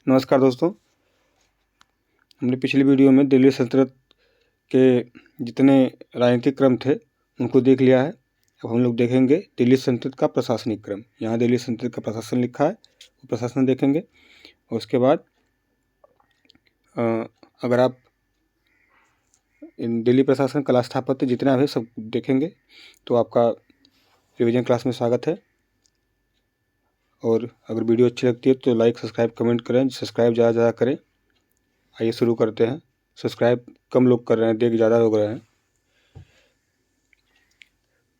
नमस्कार दोस्तों, हमने पिछली वीडियो में दिल्ली सल्तनत के जितने राजनीतिक क्रम थे उनको देख लिया है। अब हम लोग देखेंगे दिल्ली सल्तनत का प्रशासनिक क्रम। यहाँ दिल्ली सल्तनत का प्रशासन लिखा है, वो प्रशासन देखेंगे। और उसके बाद अगर आप दिल्ली प्रशासन कला स्थापत्य जितना है सब देखेंगे तो आपका रिवीजन क्लास में स्वागत है। और अगर वीडियो अच्छी लगती है तो लाइक, सब्सक्राइब, कमेंट करें। सब्सक्राइब ज़्यादा करें। आइए शुरू करते हैं। सब्सक्राइब कम लोग कर रहे हैं, देख ज़्यादा लोग रहे हैं।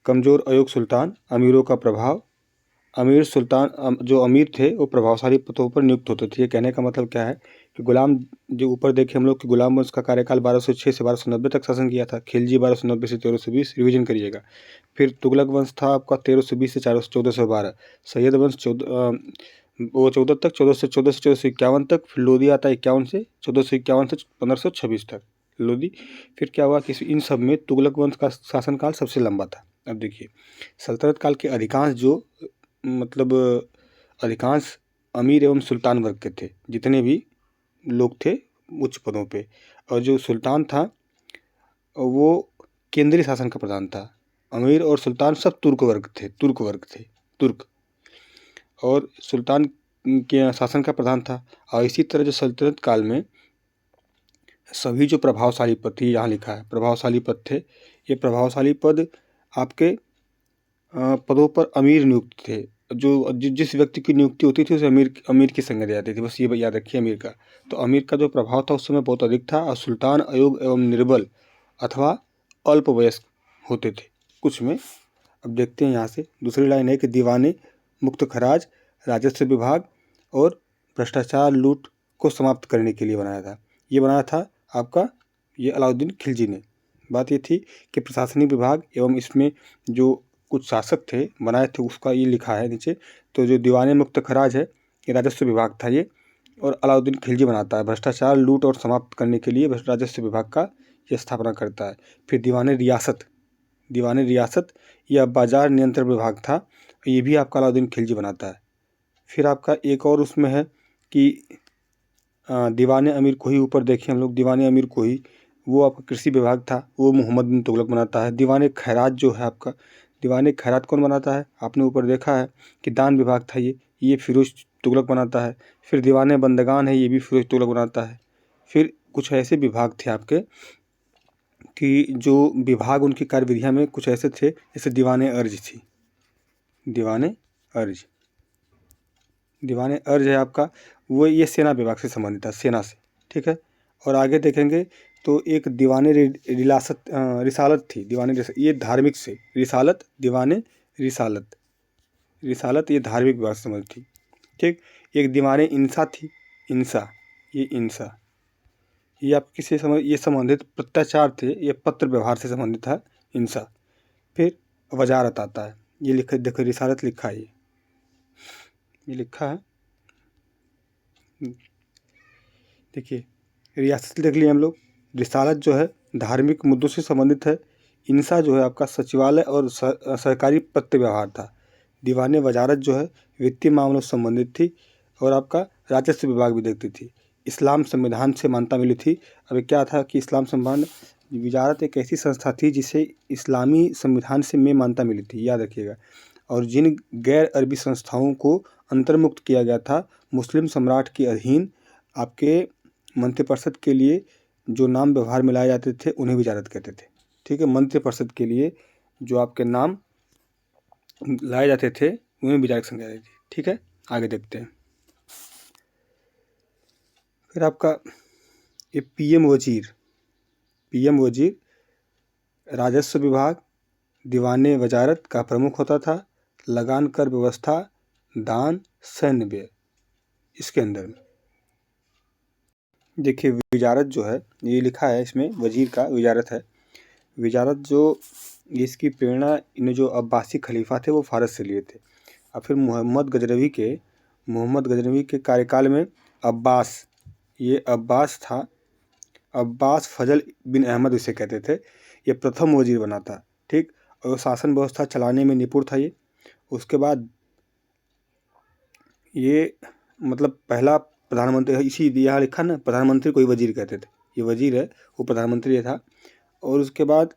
कमज़ोर अयोग्य सुल्तान, अमीरों का प्रभाव। अमीर सुल्तान जो अमीर थे वो प्रभावशाली पदों पर नियुक्त होते थे। ये कहने का मतलब क्या है कि गुलाम, जो ऊपर देखे हम लोग कि गुलाम वंश का कार्यकाल 1206 से 1290 तक शासन किया था। खिलजी 1290 से 1320, रिवीजन करिएगा। फिर तुगलक वंश था आपका 1320 से 1412। सैयद वंश 14 तक, 14 से 1451 तक। फिर लोदी आता है 51 से 1451 से 1526 तक लोदी। फिर क्या हुआ कि इन सब में तुगलक वंश का शासनकाल सबसे लंबा था। अब देखिए, सल्तनत काल के अधिकांश अमीर एवं सुल्तान वर्ग के थे, जितने भी लोग थे उच्च पदों पे। और जो सुल्तान था वो केंद्रीय शासन का प्रधान था। अमीर और सुल्तान सब तुर्क वर्ग थे। और सुल्तान के शासन का प्रधान था। और इसी तरह जो सल्तनत काल में सभी जो प्रभावशाली पद थे, यहाँ लिखा है प्रभावशाली पद थे। ये प्रभावशाली पद आपके पदों पर अमीर नियुक्त थे। जो जिस व्यक्ति की नियुक्ति होती थी उसे अमीर की संज्ञा दी जाती थी। बस ये याद रखिए अमीर का। तो अमीर का जो प्रभाव था उस समय बहुत अधिक था। और सुल्तान अयोग्य एवं निर्बल अथवा अल्पवयस्क होते थे कुछ में। अब देखते हैं यहाँ से दूसरी लाइन है कि दीवाने, मुक्त खराज, राजस्व विभाग और भ्रष्टाचार लूट को समाप्त करने के लिए बनाया था। ये बनाया था आपका ये अलाउद्दीन खिलजी ने। बात ये थी कि प्रशासनिक विभाग एवं इसमें जो कुछ शासक थे बनाए थे, उसका ये लिखा है नीचे। तो जो दीवाने मुक्त खराज है ये राजस्व विभाग था ये, और अलाउद्दीन खिलजी बनाता है। भ्रष्टाचार लूट और समाप्त करने के लिए राजस्व विभाग का ये स्थापना करता है। फिर दीवाने रियासत यह बाजार नियंत्रण विभाग था, ये भी आपका अलाउद्दीन खिलजी बनाता है। फिर आपका एक और उसमें है कि दीवाने अमीर कोही, ऊपर देखिए हम लोग दीवाने अमीर कोही, वो आपका कृषि विभाग था, वो मोहम्मद बिन तुगलक बनाता है। दीवाने खैरात जो है आपका, दीवाने खैरात कौन बनाता है? आपने ऊपर देखा है कि दान विभाग था ये फिरोज तुगलक बनाता है। फिर दीवाने बंदगान है, ये भी फिरोज तुगलक बनाता है। फिर कुछ ऐसे विभाग थे आपके कि जो विभाग उनकी कार्यविधियाँ में कुछ ऐसे थे, जैसे दीवाने अर्ज थी। दीवाने अर्ज है आपका, वो ये सेना विभाग से संबंधित था, सेना से, ठीक है। और आगे देखेंगे तो एक दीवाने रिसालत थी। ये धार्मिक से रिसालत, दीवाने रिसालत ये धार्मिक विभाग से संबंधित थी, ठीक। एक दीवाने इंसा थी, इंसा ये आप किसी ये संबंधित प्रत्याचार थे, ये पत्र व्यवहार से संबंधित था इंसा। फिर वजारत आता है, ये लिखा, देखो रिसालत लिखा है, ये लिखा है, देखिए रियासत देख लिए हम लोग। रिसालत जो है धार्मिक मुद्दों से संबंधित है। इंसा जो है आपका सचिवालय और सरकारी पत्र व्यवहार था। दीवाने वजारत जो है वित्तीय मामलों से संबंधित थी। और आपका राजस्व विभाग भी देखती थी। इस्लाम संविधान से मान्यता मिली थी। अब क्या था कि इस्लाम संविधान, वजारत एक ऐसी संस्था थी जिसे इस्लामी संविधान से में मान्यता मिली थी, याद रखिएगा। और जिन गैर अरबी संस्थाओं को अंतर्मुक्त किया गया था, मुस्लिम सम्राट के अधीन आपके मंत्रिपरिषद के लिए जो नाम व्यवहार में लाए जाते थे उन्हें वजारत कहते थे, ठीक है। मंत्रिपरिषद के लिए जो आपके नाम लाए जाते थे उन्हें वजारत संज्ञा जाती थी, ठीक है। आगे देखते हैं। फिर आपका ये पीएम वजीर राजस्व विभाग, दीवाने वजारत का प्रमुख होता था। लगान कर व्यवस्था, दान, सैन्य व्यय इसके अंदर में। देखिए वजारत जो है ये लिखा है इसमें, वजीर का वजारत है। वजारत जो इसकी प्रेरणा इन जो अब्बासी खलीफा थे वो फारस से लिए थे। और फिर मोहम्मद गजनवी के कार्यकाल में अब्बास था, अब्बास फजल बिन अहमद इसे कहते थे। ये प्रथम वजीर बना था, ठीक। और शासन व्यवस्था चलाने में निपुण था ये। उसके बाद ये मतलब पहला प्रधानमंत्री, इसी यहाँ लिखा ना, प्रधानमंत्री को ही वजीर कहते थे। ये वजीर है, वो प्रधानमंत्री था। और उसके बाद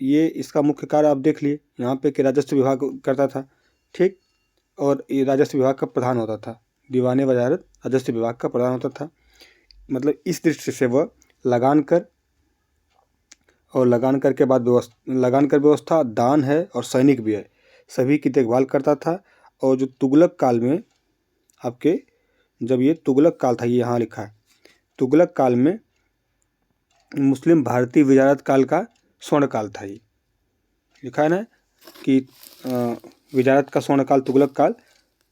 ये इसका मुख्य कार्य आप देख लिए यहाँ पे कि राजस्व विभाग करता था, ठीक। और ये राजस्व विभाग का प्रधान होता था, दीवाने वजारत राजस्व विभाग का प्रधान होता था। मतलब इस दृष्टि से वह लगान कर और लगान कर के बाद लगान कर व्यवस्था, दान है और सैनिक भी है, सभी की देखभाल करता था। और जो तुगलक काल में आपके, जब ये तुगलक काल था, ये यहाँ लिखा है, तुगलक काल में मुस्लिम भारतीय विजारत काल का स्वर्ण काल था। ये लिखा है ना कि विजारत का स्वर्ण काल, तुगलक काल,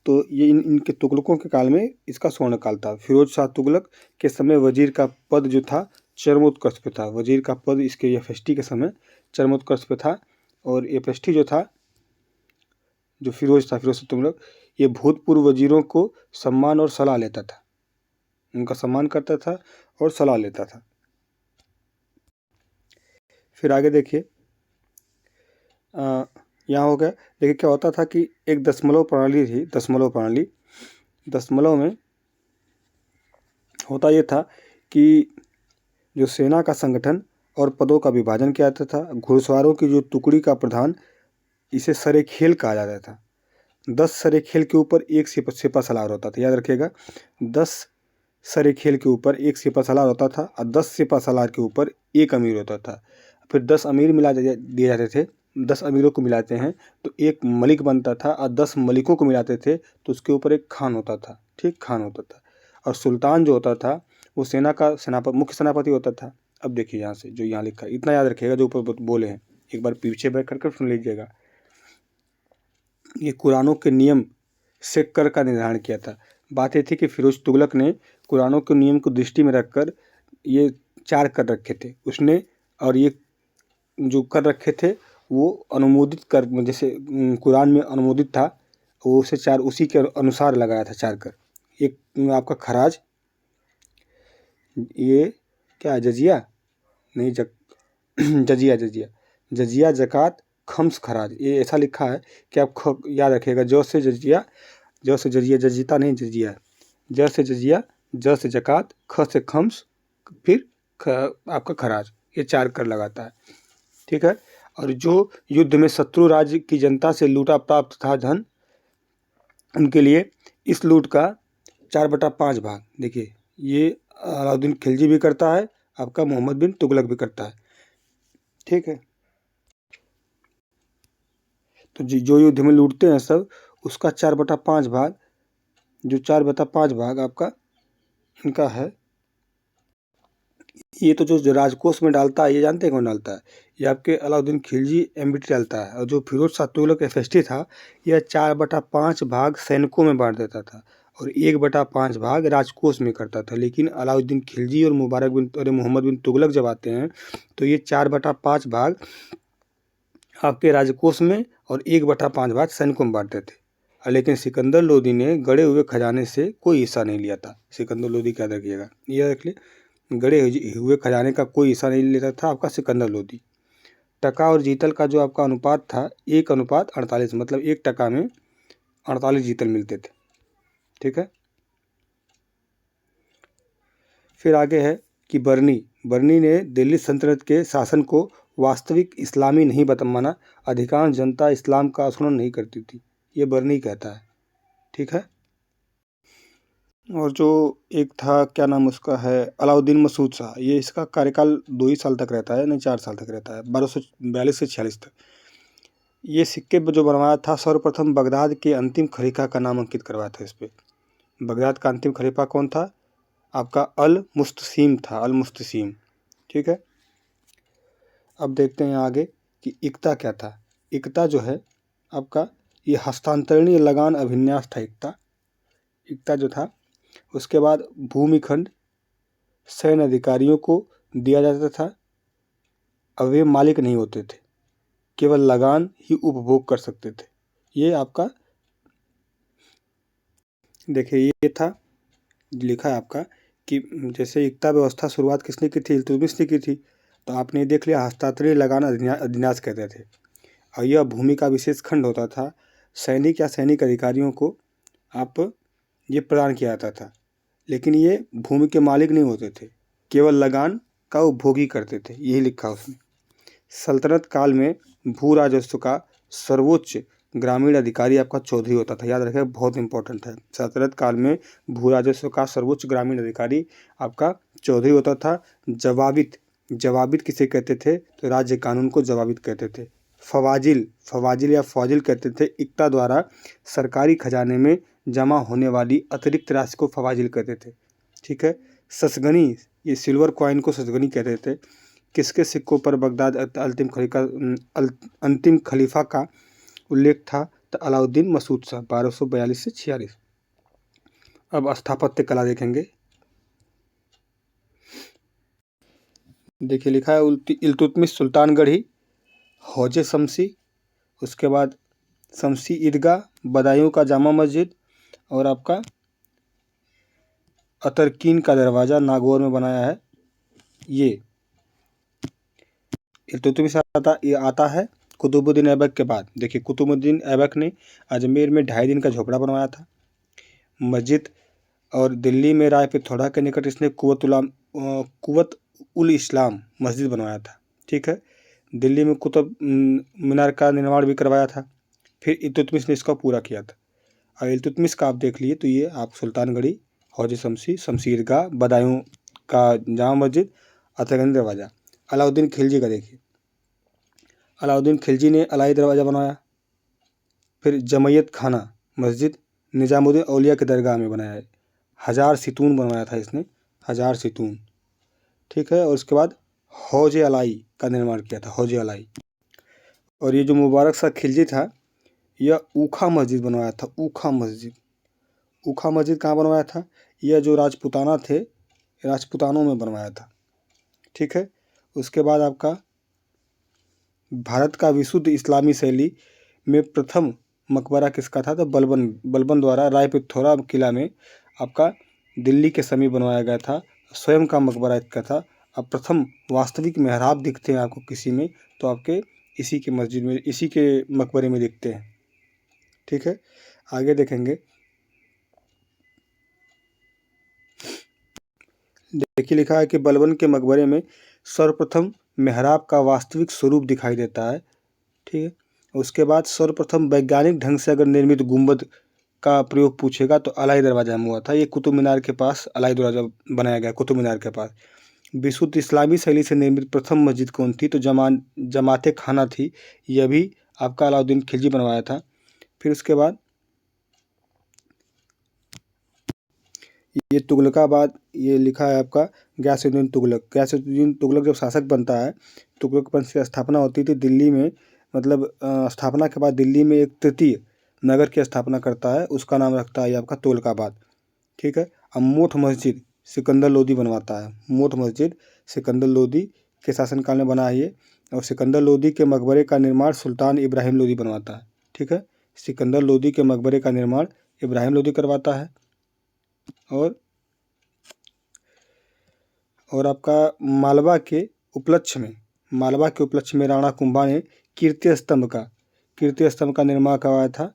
तो ये इनके तुगलकों के काल में इसका स्वर्ण काल था। फिरोज शाह तुगलक के समय वजीर का पद जो था चरमोत्कर्ष पे था। वजीर का पद इसके एफएसटी के समय चरमोत्कर्ष पे था। और एफएसटी जो था, जो फिरोज शाह तुगलक, ये भूतपूर्व वजीरों को सम्मान और सलाह लेता था, उनका सम्मान करता था और सलाह लेता था। फिर आगे देखिए, यहाँ हो गया। देखिए क्या होता था कि एक दशमलव प्रणाली थी, दशमलव प्रणाली। दशमलव में होता ये था कि जो सेना का संगठन और पदों का विभाजन किया जाता था। घुड़सवारों की जो टुकड़ी का प्रधान, इसे सरे खेल कहा जाता था। 10 सरे खेल के ऊपर एक सिपा सलार होता था, याद रखिएगा। 10 सरे खेल के ऊपर एक सिपा सलार होता था और 10 सिपा सलार के ऊपर एक अमीर होता था। फिर 10 अमीर मिला दिए जाते थे। 10 अमीरों को मिलाते हैं तो एक मलिक बनता था, और 10 मलिकों को मिलाते थे तो उसके ऊपर एक खान होता था, ठीक, खान होता था। और सुल्तान जो होता था वो सेना का मुख्य सेनापति होता था। अब देखिए यहाँ से जो यहाँ लिखा है, इतना याद रखिएगा जो ऊपर बोले हैं, एक बार पीछे बैठ कर सुन लीजिएगा। ये कुरानों के नियम से कर का निर्धारण किया था। बात ये थी कि फिरोज तुगलक ने कुरानों के नियम को दृष्टि में रखकर ये 4 कर रखे थे उसने। और ये जो कर रखे थे वो अनुमोदित कर, जैसे कुरान में अनुमोदित था, वो उसे 4 उसी के अनुसार लगाया था 4 कर। एक आपका खराज, ये क्या जजिया नहीं, जजिया जजिया जजिया, जक़ात, खम्स, खराज, ये ऐसा लिखा है कि आप याद रखिएगा। जो से जजिया, जो से जजिया, जजीता नहीं जजिया, ज से जजिया, ज से जक़ात, ख से खम्स, फिर आपका खराज, ये 4 कर लगाता है, ठीक है। और जो युद्ध में शत्रु राज्य की जनता से लूटा प्राप्त था धन, उनके लिए इस लूट का 4/5 भाग, देखिए ये अलाउद्दीन खिलजी भी करता है, आपका मोहम्मद बिन तुगलक भी करता है, ठीक है। तो जो युद्ध में लूटते हैं सब, उसका 4/5 भाग, जो 4/5 भाग आपका इनका है। ये तो जो राजकोष में डालता है, ये जानते हैं कौन डालता है? ये आपके अलाउद्दीन खिलजी एमबीटी डालता है। और जो फिरोज शाह तुगलक एफएसटी था, यह 4/5 भाग सैनिकों में बांट देता था और 1/5 भाग राजकोष में करता था। लेकिन अलाउद्दीन खिलजी और मोहम्मद बिन तुगलक जब आते हैं तो ये 4/5 भाग आपके राजकोष में और 1/5 भाग सैनिकों में बांटते थे। लेकिन सिकंदर लोदी ने गड़े हुए खजाने से कोई हिस्सा नहीं लिया था। सिकंदर लोदी क्या रखिएगा, ये रख लिए, गड़े हुए खजाने का कोई हिस्सा नहीं लेता था आपका सिकंदर लोदी। टका और जीतल का जो आपका अनुपात था 1:48, मतलब 1 टका में 48 जीतल मिलते थे, ठीक है। फिर आगे है कि बर्नी ने दिल्ली सल्तनत के शासन को वास्तविक इस्लामी नहीं माना। अधिकांश जनता इस्लाम का अनुसरण नहीं करती थी, ये बर्नी कहता है, ठीक है। और जो एक था, क्या नाम उसका है, अलाउद्दीन मसूद शाह, ये इसका कार्यकाल 2 ही साल तक रहता है, नहीं 4 साल तक रहता है, 1242 से 46 तक। ये सिक्के जो बनवाया था, सर्वप्रथम बगदाद के अंतिम खलीफा का नाम अंकित करवाया था इस पर। बगदाद का अंतिम खलीफा कौन था? आपका अल मुस्तसीम था, अल मुस्तसीम, ठीक है। अब देखते हैं आगे कि इक्ता क्या था। इक्ता जो है आपका, ये हस्तांतरणीय लगान अभिन्यास था इक्ता जो था। उसके बाद भूमिखंड सैन्य अधिकारियों को दिया जाता था। अब वे मालिक नहीं होते थे, केवल लगान ही उपभोग कर सकते थे। ये आपका देखिए, ये था लिखा है आपका कि जैसे इक्ता व्यवस्था शुरुआत किसने की थी? इल्तुतमिश ने की थी। तो आपने देख लिया, हस्तांतरणीय लगान अधिन्यास कहते थे। और यह भूमि का विशेष खंड होता था। सैनिक या सैनिक अधिकारियों को आप ये प्रदान किया जाता था। लेकिन ये भूमि के मालिक नहीं होते थे, केवल लगान का उपभोगी करते थे, यही लिखा उसने। सल्तनत काल में भू राजस्व का सर्वोच्च ग्रामीण अधिकारी आपका चौधरी होता था, याद रखें, बहुत इंपॉर्टेंट है। सल्तनत काल में भू राजस्व का सर्वोच्च ग्रामीण अधिकारी आपका चौधरी होता था। जवाबित, जवाबित किसे कहते थे, तो राज्य कानून को जवाबित कहते थे। फवाजिल, फवाजिल या फौजिल कहते थे, इक्ता द्वारा सरकारी खजाने में जमा होने वाली अतिरिक्त राशि को फवाजिल कहते थे। ठीक है। ससगनी, ये सिल्वर कॉइन को ससगनी कहते थे। किसके सिक्कों पर बगदाद अंतिम खलीफा का उल्लेख था, तो अलाउद्दीन मसूद शाह 1242 से 46। अब स्थापत्य कला देखेंगे। देखिए लिखा है इल्तुतमिश सुल्तानगढ़ी, हौजे शमसी, उसके बाद शमसी ईदगाह, बदायूं का जामा मस्जिद, और आपका अतरकीन का दरवाज़ा नागौर में बनाया है। ये इल्तुतमिश आता है कुतुबुद्दीन ऐबक के बाद। देखिए कुतुबुद्दीन ऐबक ने अजमेर में 2.5 दिन का झोपड़ा बनवाया था, मस्जिद, और दिल्ली में राय पिथौरा के निकट इसने कुवत उल इस्लाम मस्जिद बनवाया था। ठीक है। दिल्ली में कुतुब मीनार का निर्माण भी करवाया था। फिर इल्तुतमिश ने इसका पूरा किया था। और इल्तुतमिश का आप देख लिए तो ये आप सुल्तानगढ़ी, हौज शमसी, शमशीरगाह, बदायूं का जामा मस्जिद, अतरगंज दरवाज़ा। अलाउद्दीन खिलजी का देखिए, अलाउद्दीन खिलजी ने अलाई दरवाज़ा बनवाया। फिर जमैयत खाना मस्जिद निज़ामुद्दीन औलिया के दरगाह में बनाया है। 1000 सितून बनवाया था इसने, 1000 सितून। ठीक है। और उसके बाद हौज अलाई का निर्माण किया था, हौज अलाई। और ये जो मुबारक शाह खिलजी था, यह ऊखा मस्जिद बनवाया था, ऊखा मस्जिद। ऊखा मस्जिद कहाँ बनवाया था, यह जो राजपूताना थे, राजपूतानों में बनवाया था। ठीक है। उसके बाद आपका भारत का विशुद्ध इस्लामी शैली में प्रथम मकबरा किसका था, तो बलबन द्वारा राय पिथौरा किला में आपका दिल्ली के समीप बनवाया गया था। स्वयं का मकबरा इसका था। अब प्रथम वास्तविक मेहराब दिखते हैं आपको किसी में, तो आपके इसी के मस्जिद में, इसी के मकबरे में दिखते हैं। ठीक है। आगे देखेंगे। देखिए लिखा है कि बलबन के मकबरे में सर्वप्रथम मेहराब का वास्तविक स्वरूप दिखाई देता है। ठीक है। उसके बाद सर्वप्रथम वैज्ञानिक ढंग से अगर निर्मित गुंबद का प्रयोग पूछेगा तो अलाई दरवाजा में हुआ था। ये कुतुब मीनार के पास अलाई दरवाजा बनाया गया, कुतुब मीनार के पास। विशुद्ध इस्लामी शैली से निर्मित प्रथम मस्जिद कौन थी, तो जमाते खाना थी। यह भी आपका अलाउद्दीन खिलजी बनवाया था। फिर उसके बाद ये तुगलकाबाद, ये लिखा है आपका गयासुद्दीन तुगलक। गयासुद्दीन तुगलक जब शासक बनता है, तुगलक वंश की स्थापना होती थी दिल्ली में, मतलब स्थापना के बाद दिल्ली में एक तृतीय नगर की स्थापना करता है, उसका नाम रखता है आपका तुगलकाबाद। ठीक है। अब मोठ मस्जिद सिकंदर लोदी बनवाता है। मोठ मस्जिद सिकंदर लोदी के शासनकाल में बना है ये। और सिकंदर लोदी के मकबरे का निर्माण सुल्तान इब्राहिम लोदी बनवाता है। ठीक है। सिकंदर लोदी के मकबरे का निर्माण इब्राहिम लोदी करवाता है। और आपका मालवा के उपलक्ष्य में राणा कुंभा ने कीर्ति स्तंभ का निर्माण करवाया था।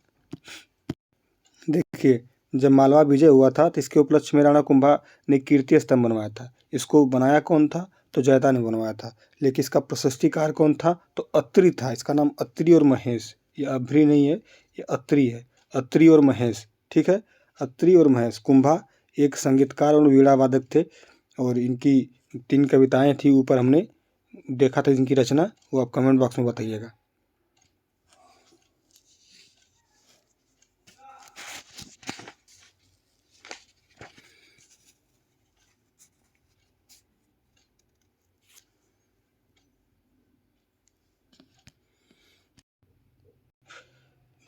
देखिए जब मालवा विजय हुआ था तो इसके उपलक्ष्य में राणा कुंभा ने कीर्ति स्तंभ बनवाया था। इसको बनाया कौन था, तो जयता ने बनवाया था। लेकिन इसका प्रशस्तिकार कौन था, तो अत्रि था। इसका नाम अत्रि और महेश, ये अभ्री नहीं है, ये अत्रि है, अत्रि और महेश। ठीक है। अत्रि और महेश। कुंभा एक संगीतकार और वीणा वादक थे, और इनकी 3 कविताएं थी, ऊपर हमने देखा था इनकी रचना, वो आप कमेंट बॉक्स में बताइएगा।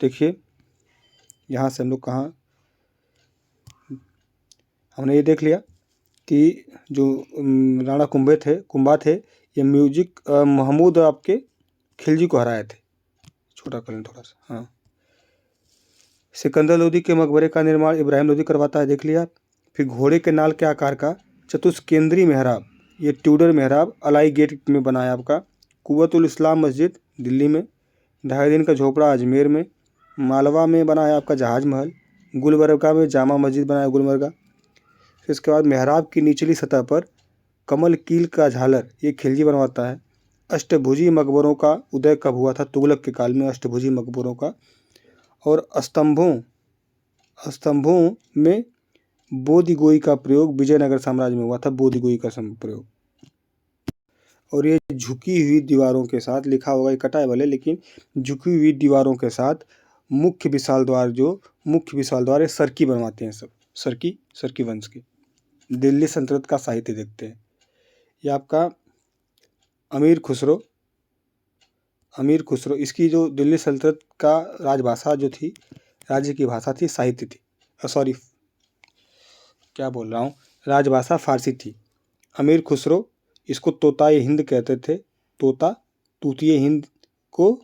देखिए यहाँ से हम लोग कहाँ, हमने ये देख लिया कि जो राणा कुंभा थे, ये म्यूजिक महमूद आपके खिलजी को हराए थे। छोटा कर लें थोड़ा सा। हाँ। सिकंदर लोदी के मकबरे का निर्माण इब्राहिम लोदी करवाता है, देख लिया। फिर घोड़े के नाल के आकार का चतुष्केंद्रीय मेहराब, ये ट्यूडर मेहराब अलाई गेट में बनाया आपका। कुव्वतुल इस्लाम मस्जिद दिल्ली में। 2.5 दिन का झोपड़ा अजमेर में। मालवा में बना है आपका जहाज महल। गुलबर्गा में जामा मस्जिद बनाया गुलबर्गा। फिर इसके बाद मेहराब की निचली सतह पर कमल कील का झालर ये खिलजी बनवाता है। अष्टभुजी मकबरों का उदय कब हुआ था? तुगलक के काल में अष्टभुजी मकबरों का। और स्तंभों में बोधिगोई का प्रयोग विजयनगर साम्राज्य में हुआ था, बोधिगोई का प्रयोग। और ये झुकी हुई दीवारों के साथ लिखा होगा, ये कटा है भले, लेकिन झुकी हुई दीवारों के साथ मुख्य विशाल द्वार ये सरकी बनवाते हैं सब, सरकी वंश के। दिल्ली सल्तनत का साहित्य देखते हैं। ये आपका अमीर खुसरो, इसकी जो दिल्ली सल्तनत का राजभाषा जो थी, राज्य की भाषा थी, साहित्य थी, सॉरी क्या बोल रहा हूँ, राजभाषा फारसी थी। अमीर खुसरो, इसको तोताए हिंद कहते थे। तूतीय हिंद को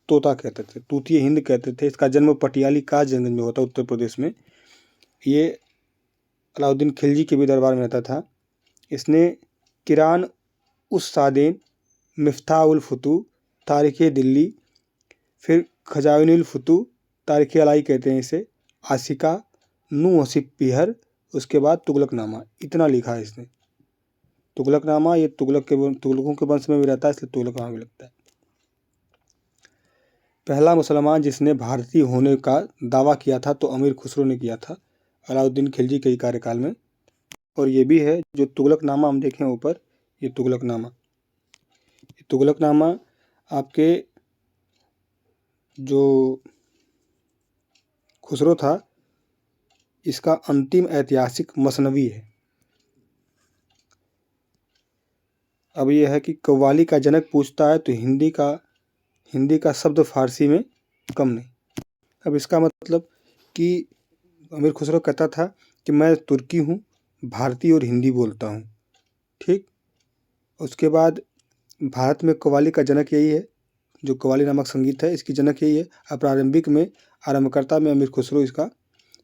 तोता कहते थे, तूतीय हिंद कहते थे। इसका जन्म पटियाली कासगंज में होता, उत्तर प्रदेश में। ये अलाउद्दीन खिलजी के भी दरबार में रहता था। इसने किरान उस सादेन, मिफ्ताह उल फुतू, तारीख़ दिल्ली, फिर खजाइनुल फुतू, तारीख़ अलाई कहते हैं इसे, आशिका, नू हसीब पीहर, उसके बाद तुगलकनामा, इतना लिखा है इसने। तुगलकनामा ये तुगलकों के वंश में भी रहता है, इसलिए तुगलकनामा भी लगता है। पहला मुसलमान जिसने भारतीय होने का दावा किया था तो अमीर खुसरो ने किया था, अलाउद्दीन खिलजी के कार्यकाल में। और ये भी है जो तुगलकनामा हम देखें ऊपर, ये तुगलकनामा आपके जो खुसरो था, इसका अंतिम ऐतिहासिक मसनवी है। अब यह है कि कव्वाली का जनक पूछता है तो हिंदी का शब्द फारसी में कम नहीं। अब इसका मतलब कि अमीर खुसरो कहता था कि मैं तुर्की हूँ, भारतीय और हिंदी बोलता हूँ, ठीक। उसके बाद भारत में कव्वाली का जनक यही है, जो कव्वाली नामक संगीत है, इसकी जनक यही है। प्रारंभिक में आरंभकर्ता में अमीर खुसरो इसका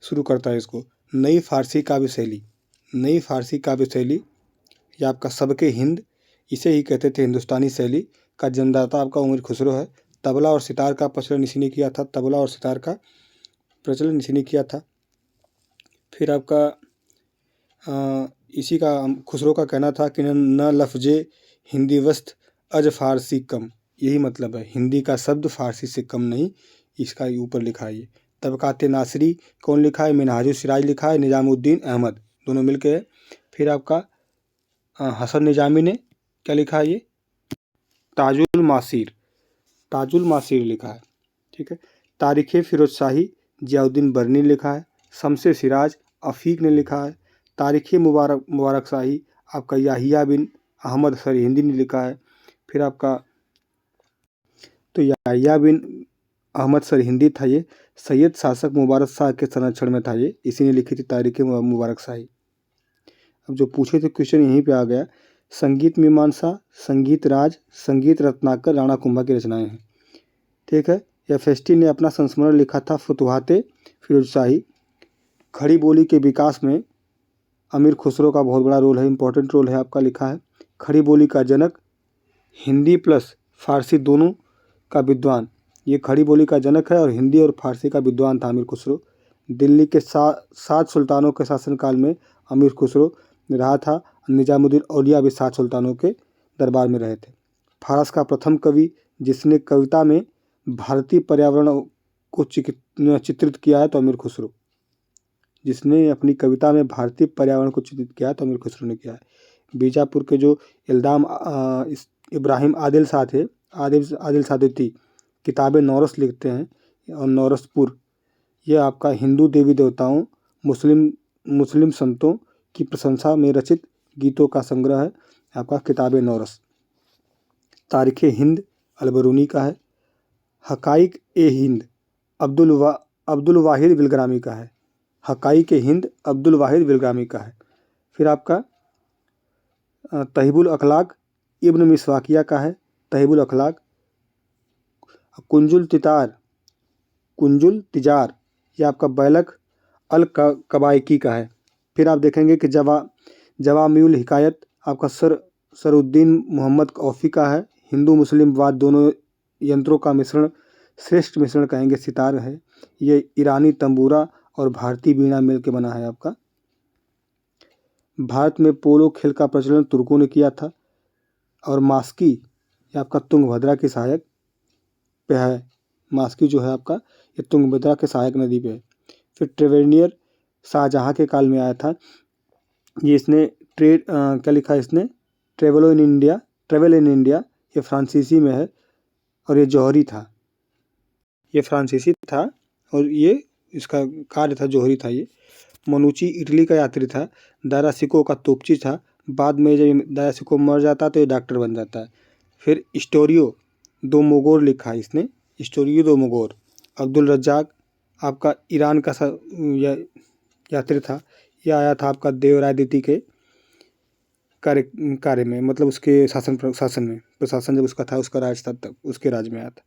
शुरू करता है इसको। नई फारसी काव्य शैली या आपका सबके हिंद, इसे ही कहते थे हिंदुस्तानी शैली का जन्मदाता आपका अमीर खुसरो है। तबला और सितार का प्रचलन इसी ने किया था। फिर आपका इसी का खुसरो का कहना था कि न लफ्ज़े हिंदी वस्त अज फारसी कम, यही मतलब है, हिंदी का शब्द फारसी से कम नहीं, इसका ऊपर लिखा है ये। तबकात नासिरी कौन लिखा है? मिनहाजुल सिराज लिखा है निज़ामुद्दीन अहमद, दोनों मिलके है। फिर आपका हसन निजामी ने क्या लिखा है? ये ताजुल मासीर लिखा है, ठीक है। तारीख़ फिरोज शाही जियाउद्दीन बर्नी लिखा है। शम्से सिराज अफ़ीक ने लिखा है। तारीख़ मुबारक शाही आपका याहिया बिन अहमद सरहिंदी ने लिखा है। फिर आपका तो याहिया बिन अहमद सरहिंदी था, ये सैयद शासक मुबारक शाह के संरक्षण में था, ये इसी ने लिखी थी तारीख़ मुबारक शाही। अब जो पूछे थे क्वेश्चन यहीं पे आ गया। संगीत मीमांसा, संगीत राज, संगीत रत्नाकर राणा कुंभा की रचनाएं हैं, ठीक है। एफएसटी ने अपना संस्मरण लिखा था फुतुहाते फिरोज शाही। खड़ी बोली के विकास में अमीर खुसरो का बहुत बड़ा रोल है, इंपॉर्टेंट रोल है आपका, लिखा है। खड़ी बोली का जनक, हिंदी प्लस फारसी दोनों का विद्वान, ये खड़ी बोली का जनक है और हिंदी और फारसी का विद्वान था अमीर खुसरो। दिल्ली के 7 सुल्तानों के शासनकाल में अमीर खुसरो रहा था। निजामुद्दीन औलिया भी 7 सुल्तानों के दरबार में रहे थे। फारस का प्रथम कवि जिसने कविता में भारतीय पर्यावरण को चित्रित किया है तो अमीर खुसरो, जिसने अपनी कविता में भारतीय पर्यावरण को चित्रित किया है तो अमीर खुसरो ने किया है। बीजापुर के जो इल्दाम इब्राहिम आदिल शाह थे, आदिल सादती किताबें नौरस लिखते हैं, और नौरसपुर ये आपका हिंदू देवी देवताओं, मुस्लिम संतों की प्रशंसा में रचित गीतों का संग्रह है आपका किताबे नौरस। तारीख़ हिंद अलबरूनी का है। हकाइक ए हिंद अब्दुल वाहिद बिलग्रामी का है। हकाइक ए हिंद अब्दुल वाहिद बिलग्रामी का है। फिर आपका तहज़ीबुल अखलाक इब्न मिसवाकिया का है, तहज़ीबुल अखलाक। कुंजुल तिजार ये आपका बैलक अल कबायकी का है। फिर आप देखेंगे कि जवामिउल हिकायत आपका सरुद्दीन मोहम्मद औफ़ी का है। हिंदू मुस्लिम वाद दोनों यंत्रों का मिश्रण, श्रेष्ठ मिश्रण कहेंगे, सितार है। ये ईरानी तंबूरा और भारतीय बीना मिल के बना है आपका। भारत में पोलो खेल का प्रचलन तुर्कों ने किया था। और मास्की ये आपका तुंगभद्रा की सहायक पे है। मास्की जो है आपका ये तुंगभद्रा के सहायक नदी पे है। फिर ट्रेवेनियर शाहजहाँ के काल में आया था। ये इसने क्या लिखा है इसने, ट्रेवल इन इंडिया, ये फ्रांसीसी में है और ये जौहरी था। ये फ्रांसीसी था और ये इसका कार्य था, जौहरी था। ये मनुची इटली का यात्री था। दारा सिको का तोपची था। बाद में जब दारा सिको मर जाता है तो ये डॉक्टर बन जाता है। फिर स्टोरियो दो मोगोर लिखा है इसने, स्टोरियो दो मोगोर। अब्दुल रज्जाक आपका ईरान का यात्री था। यह आया था आपका देवराय द्वितीय के कार्य में, मतलब उसके शासन में, प्रशासन जब उसका था, उसका राज था, तब उसके राज में आया था।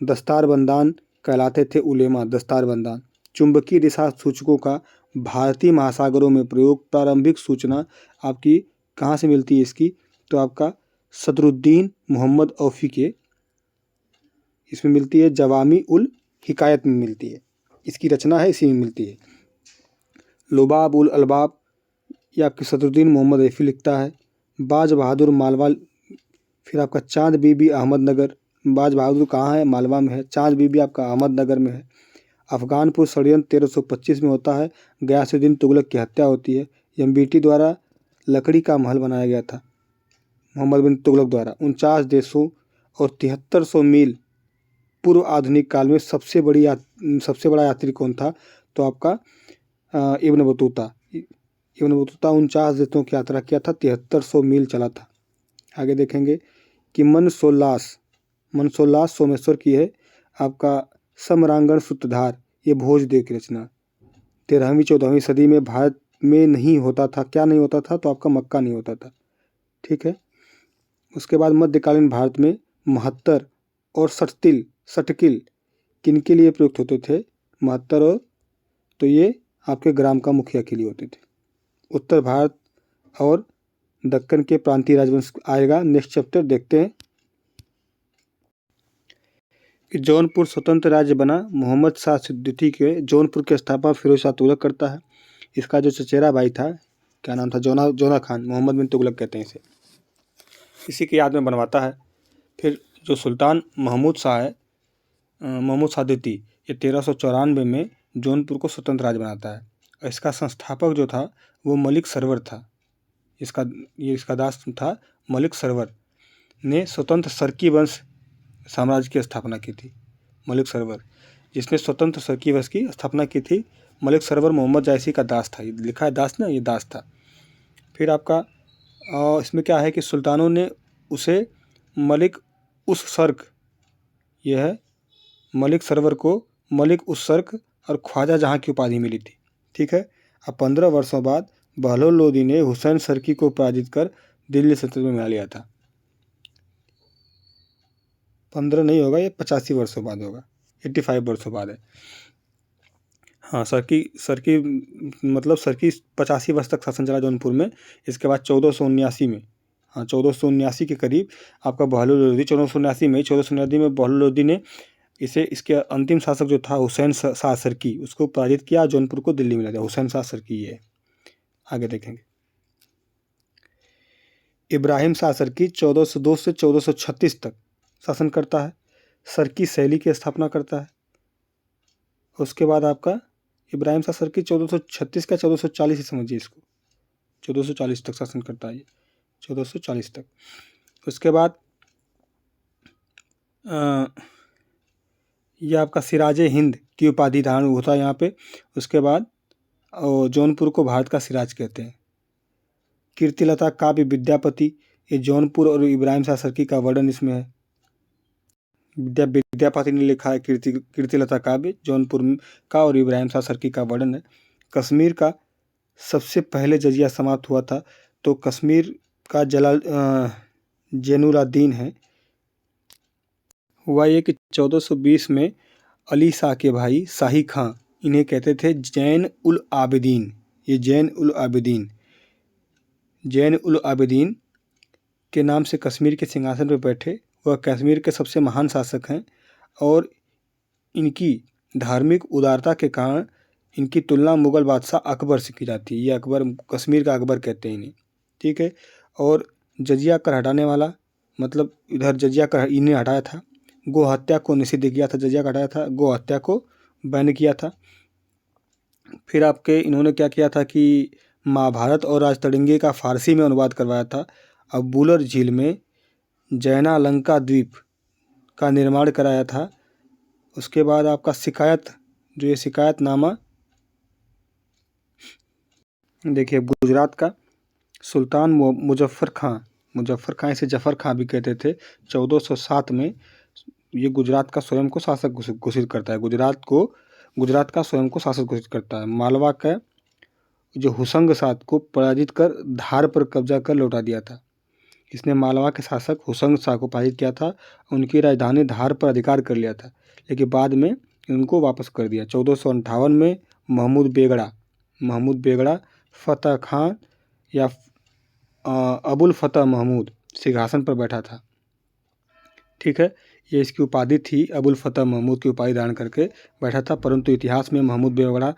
दस्तारबंदान कहलाते थे उलेमा, दस्तारबंदान। चुंबकीय दिशा सूचकों का भारतीय महासागरों में प्रयोग, प्रारंभिक सूचना आपकी कहाँ से मिलती है इसकी, तो आपका सदरुद्दीन मोहम्मद औफी के इसमें मिलती है। जवामी उल हिकायत में मिलती है, इसकी रचना है, इसी में मिलती है। लुबाब उल अलबाब ये आपके सदरुद्दीन मोहम्मद औफी लिखता है। बाज बहादुर मालवा। फिर आपका चांद बीबी अहमदनगर। बाज बहादुर कहाँ है, मालवा में है। चांद बीबी आपका अहमदनगर में है। अफगानपुर षड्यंत्र 1325 में होता है। गयासुद्दीन तुगलक की हत्या होती है। एमबीटी द्वारा लकड़ी का महल बनाया गया था मोहम्मद बिन तुगलक द्वारा। 49 देशों और 7300 मील पूर्व आधुनिक काल में सबसे बड़ा यात्री कौन था, तो आपका इब्न बतूता। इब्न बतूता 49 देशों की यात्रा किया था, 7300 मील चला था। आगे देखेंगे कि मनसोल्लास सोमेश्वर की है। आपका समरांगण सूत्रधार ये भोजदेव की रचना। 13वीं-14वीं सदी में भारत में नहीं होता था। क्या नहीं होता था, तो आपका मक्का नहीं होता था। ठीक है। उसके बाद मध्यकालीन भारत में महत्तर और सटकिल किनके लिए प्रयुक्त होते थे, महत्तर और, तो ये आपके ग्राम का मुखिया के लिए होते थे। उत्तर भारत और दक्कन के प्रांतीय राजवंश आएगा, नेक्स्ट चैप्टर देखते हैं। कि जौनपुर स्वतंत्र राज्य बना। मोहम्मद शाह द्वितीय के जौनपुर की स्थापना फिरोज शाह तुगलक करता है। इसका जो चचेरा भाई था, क्या नाम था, जोना खान, मोहम्मद बिन तुगलक कहते हैं इसे, इसी की याद में बनवाता है। फिर जो सुल्तान महमूद शाह है, महमूद शाह द्वितीय, ये 1394 में जौनपुर को स्वतंत्र राज्य बनाता है। और इसका संस्थापक जो था वो मलिक सरवर था। इसका दास था मलिक सरवर ने स्वतंत्र सरकी वंश साम्राज्य की स्थापना की थी। मलिक सरवर जिसने स्वतंत्र सरकी वंश की स्थापना की थी, मलिक सरवर मोहम्मद जायसी का दास था। ये लिखा है दास ना, ये दास था। फिर आपका इसमें क्या है कि सुल्तानों ने उसे मलिक उस सर्क, यह है मलिक सरवर को मलिक उस सर्क और ख्वाजा जहाँ की उपाधि मिली थी। ठीक है। अब 15 वर्षों बाद बहलोल लोदी ने हुसैन सरकी को पराजित कर दिल्ली सल्तनत में मिला लिया था। 15 नहीं होगा, ये 85 वर्षों बाद होगा, 85 वर्षों बाद है। हाँ, सरकी मतलब सरकी 85 वर्ष तक शासन चला जौनपुर में। इसके बाद 1479 में, हाँ 1479 के करीब आपका बहलोल लोदी, 1479 में बहलोल लोदी ने इसके अंतिम शासक जो था हुसैन शाह सरकी, उसको पराजित किया, जौनपुर को दिल्ली में ला दिया। हुसैन शाह सरकी ये आगे देखेंगे। इब्राहिम शाह सरकी 1402 से 1436 तक शासन करता है। सरकी शैली की स्थापना करता है। उसके बाद आपका इब्राहिम शाह सरकी 1436 का 1440 ही समझिए इसको, 1440 तक शासन करता है, 1440 तक। उसके बाद ये आपका सिराजे हिंद की उपाधि धारण होता है यहाँ पे। उसके बाद जौनपुर को भारत का सिराज कहते हैं। कीर्तिलता काव्य विद्यापति, ये जौनपुर और इब्राहिम शाह सरकी का वर्णन इसमें है। विद्यापति ने लिखा है कीर्तिलता काव्य, जौनपुर का और इब्राहिम शाह सरकी का वर्णन है। कश्मीर का सबसे पहले जजिया समाप्त हुआ था, तो कश्मीर का जैनुलाब्दीन है। हुआ ये कि 1420 में अली शाह के भाई शाही खां, इन्हें कहते थे जैन उल आबिदीन। ये जैन उल आबिदीन के नाम से कश्मीर के सिंहासन पर बैठे। वह कश्मीर के सबसे महान शासक हैं और इनकी धार्मिक उदारता के कारण इनकी तुलना मुग़ल बादशाह अकबर से की जाती है। ये अकबर, कश्मीर का अकबर कहते हैं इन्हें, ठीक है। और जजिया कर हटाने वाला, मतलब इधर जजिया कर इन्हें हटाया था। गो हत्या को निषिद्ध किया था, जजिया का हटाया था, गो हत्या को बैन किया था। फिर आपके इन्होंने क्या किया था कि महाभारत और राजतरंगी का फ़ारसी में अनुवाद करवाया था। अब बुलर झील में जैना लंका द्वीप का निर्माण कराया था। उसके बाद आपका शिकायत, जो ये शिकायतनामा, देखिए गुजरात का सुल्तान मुजफ्फर खां, इसे जफ़र खां भी कहते थे, 1407 में ये गुजरात का स्वयं को शासक घोषित करता है। गुजरात का स्वयं को शासक घोषित करता है। मालवा का जो हुसंग सात को पराजित कर धार पर कब्जा कर लौटा दिया था। इसने मालवा के शासक हुसंग शाह को पराजित किया था, उनकी राजधानी धार पर अधिकार कर लिया था, लेकिन बाद में उनको वापस कर दिया। 1458 में महमूद बेगड़ा फतेह खान या अबुल फतेह महमूद सिंहासन पर बैठा था, ठीक है। ये इसकी उपाधि थी, अबुल फतेह महमूद की उपाधि धारण करके बैठा था, परंतु इतिहास में महमूद बेगड़ा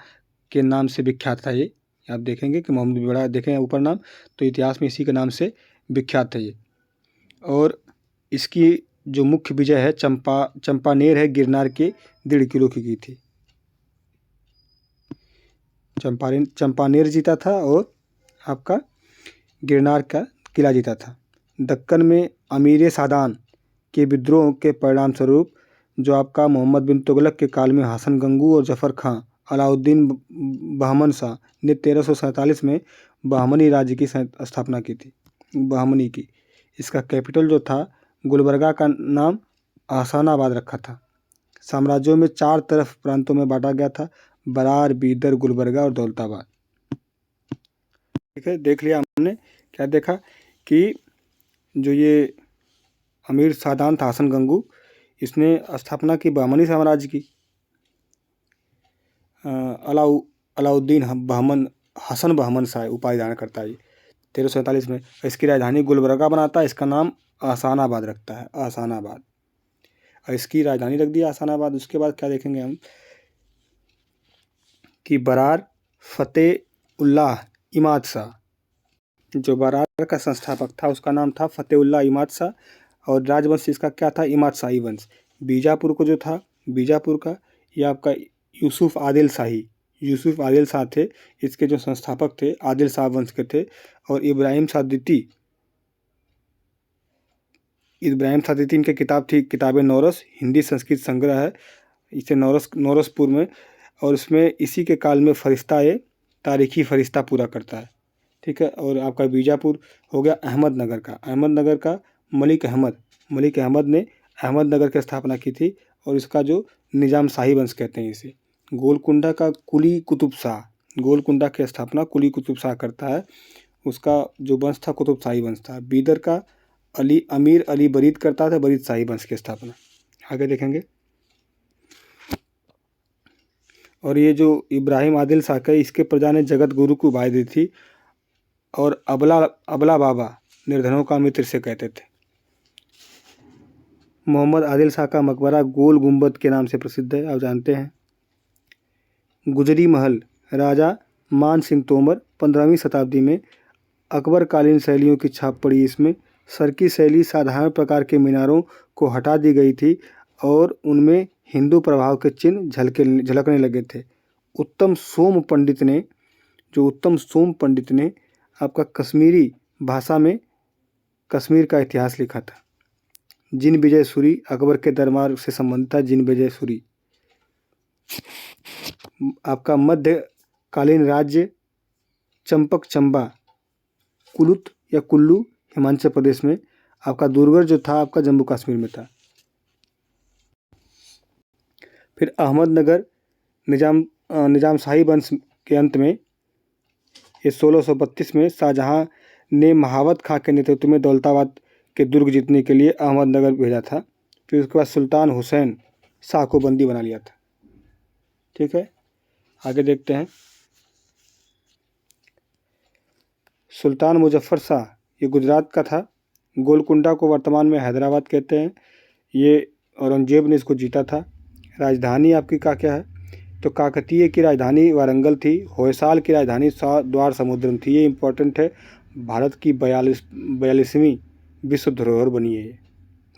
के नाम से विख्यात था। ये आप देखेंगे कि महमूद बेगड़ा, देखें ऊपर नाम, तो इतिहास में इसी के नाम से विख्यात है ये। और इसकी जो मुख्य विजय है चंपानेर है, गिरनार के 1.5 किलो की थी। चंपानेर जीता था और आपका गिरनार का किला जीता था। दक्कन में अमीर सादान के विद्रोह के परिणाम स्वरूप जो आपका मोहम्मद बिन तुगलक के काल में हसन गंगू और जफ़र खां अलाउद्दीन बहमन शाह ने 1347 में बहमनी राज्य की स्थापना की थी, बहमनी की। इसका कैपिटल जो था गुलबर्गा का नाम हसनाबाद रखा था। साम्राज्यों में 4 तरफ प्रांतों में बांटा गया था, बरार, बीदर, गुलबर्गा और दौलताबाद, ठीक है। देख लिया हमने, क्या देखा कि जो ये अमीर सादान था हसन गंगू, इसने स्थापना की बहमनी साम्राज्य की। अलाउद्दीन हसन बहमन शाह उपाधि धारण करता है ये 1347 में। इसकी राजधानी गुलबर्गा बनाता है, इसका नाम ahsanaबाद रखता है, ahsanaबाद, और इसकी राजधानी रख दिया ahsanaबाद। उसके बाद क्या देखेंगे हम कि बरार फतेउल्लाह इमाद शाह, जो बरार का संस्थापक था उसका नाम था फतेउल्लाह इमाद शाह, और राजवंश इसका क्या था, इमाद शाही वंश। बीजापुर को जो था, बीजापुर का ये आपका यूसुफ आदिल शाह थे, इसके जो संस्थापक थे आदिल शाह वंश के थे। और इब्राहिम सादिती इनकी किताब थी किताब नौरस, हिंदी संस्कृत संग्रह है, इसे नौरसपुर में, और इसमें इसी के काल में फरिश्ता तारीखी फरिश्ता पूरा करता है, ठीक है। और आपका बीजापुर हो गया अहमदनगर का मलिक अहमद ने अहमदनगर की स्थापना की थी, और इसका जो निजाम शाही वंश कहते हैं इसे। गोलकुंडा का कुली कुतुब शाह, गोलकुंडा की स्थापना कुली कुतुब शाह करता है, उसका जो वंश था कुतुब शाही वंश था। बीदर का अमीर अली बरीद करता था, बरीद शाही वंश की स्थापना। आगे देखेंगे। और ये जो इब्राहिम आदिल शाह का, इसके प्रजा ने जगत गुरु को उपाधि दी थी, और अबला बाबा निर्धनों का मित्र से कहते थे। मोहम्मद आदिल शाह का मकबरा गोल गुंबद के नाम से प्रसिद्ध है, आप जानते हैं। गुजरी महल, राजा मान सिंह तोमर, 15वीं शताब्दी में अकबर कालीन शैलियों की छाप पड़ी इसमें। सरकी शैली साधारण प्रकार के मीनारों को हटा दी गई थी, और उनमें हिंदू प्रभाव के चिन्ह झलकने लगे थे। उत्तम सोम पंडित ने आपका कश्मीरी भाषा में कश्मीर का इतिहास लिखा था। जिन विजय सूरी अकबर के दरबार से संबंधित था, जिन विजय सूरी आपका मध्यकालीन राज्य चंपक चंबा कुलुत या कुल्लू हिमाचल प्रदेश में, आपका दुर्गढ़ जो था आपका जम्मू कश्मीर में था। फिर अहमदनगर निजाम शाही वंश के अंत में ये 1632 में शाहजहां ने महावत खां के नेतृत्व में दौलताबाद के दुर्ग जीतने के लिए अहमदनगर भेजा था। फिर उसके बाद सुल्तान हुसैन शाह को बंदी बना लिया था, ठीक है। आगे देखते हैं। सुल्तान मुजफ्फर शाह ये गुजरात का था। गोलकुंडा को वर्तमान में हैदराबाद कहते हैं। ये औरंगजेब ने इसको जीता था। राजधानी आपकी क्या है तो काकतीय की राजधानी वारंगल थी, होयसाल की राजधानी द्वार समुद्रम थी। ये इम्पोर्टेंट है, भारत की 42वीं विश्व धरोहर बनी है ये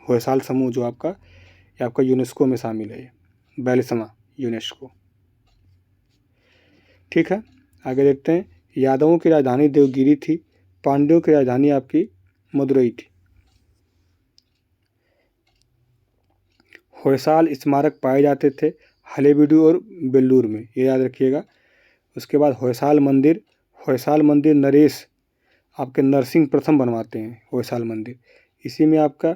होयसाल समूह, जो आपका ये आपका यूनेस्को में शामिल है, 42वां यूनेस्को। ठीक है, आगे देखते हैं। यादवों की राजधानी देवगिरी थी, पांड्यों की राजधानी आपकी मदुरई थी। होयसाल स्मारक पाए जाते थे हलेबीडु और बेल्लूर में, ये याद रखिएगा। उसके बाद होयसाल मंदिर नरेश आपके नरसिंह प्रथम बनवाते हैं होयसाल मंदिर। इसी में आपका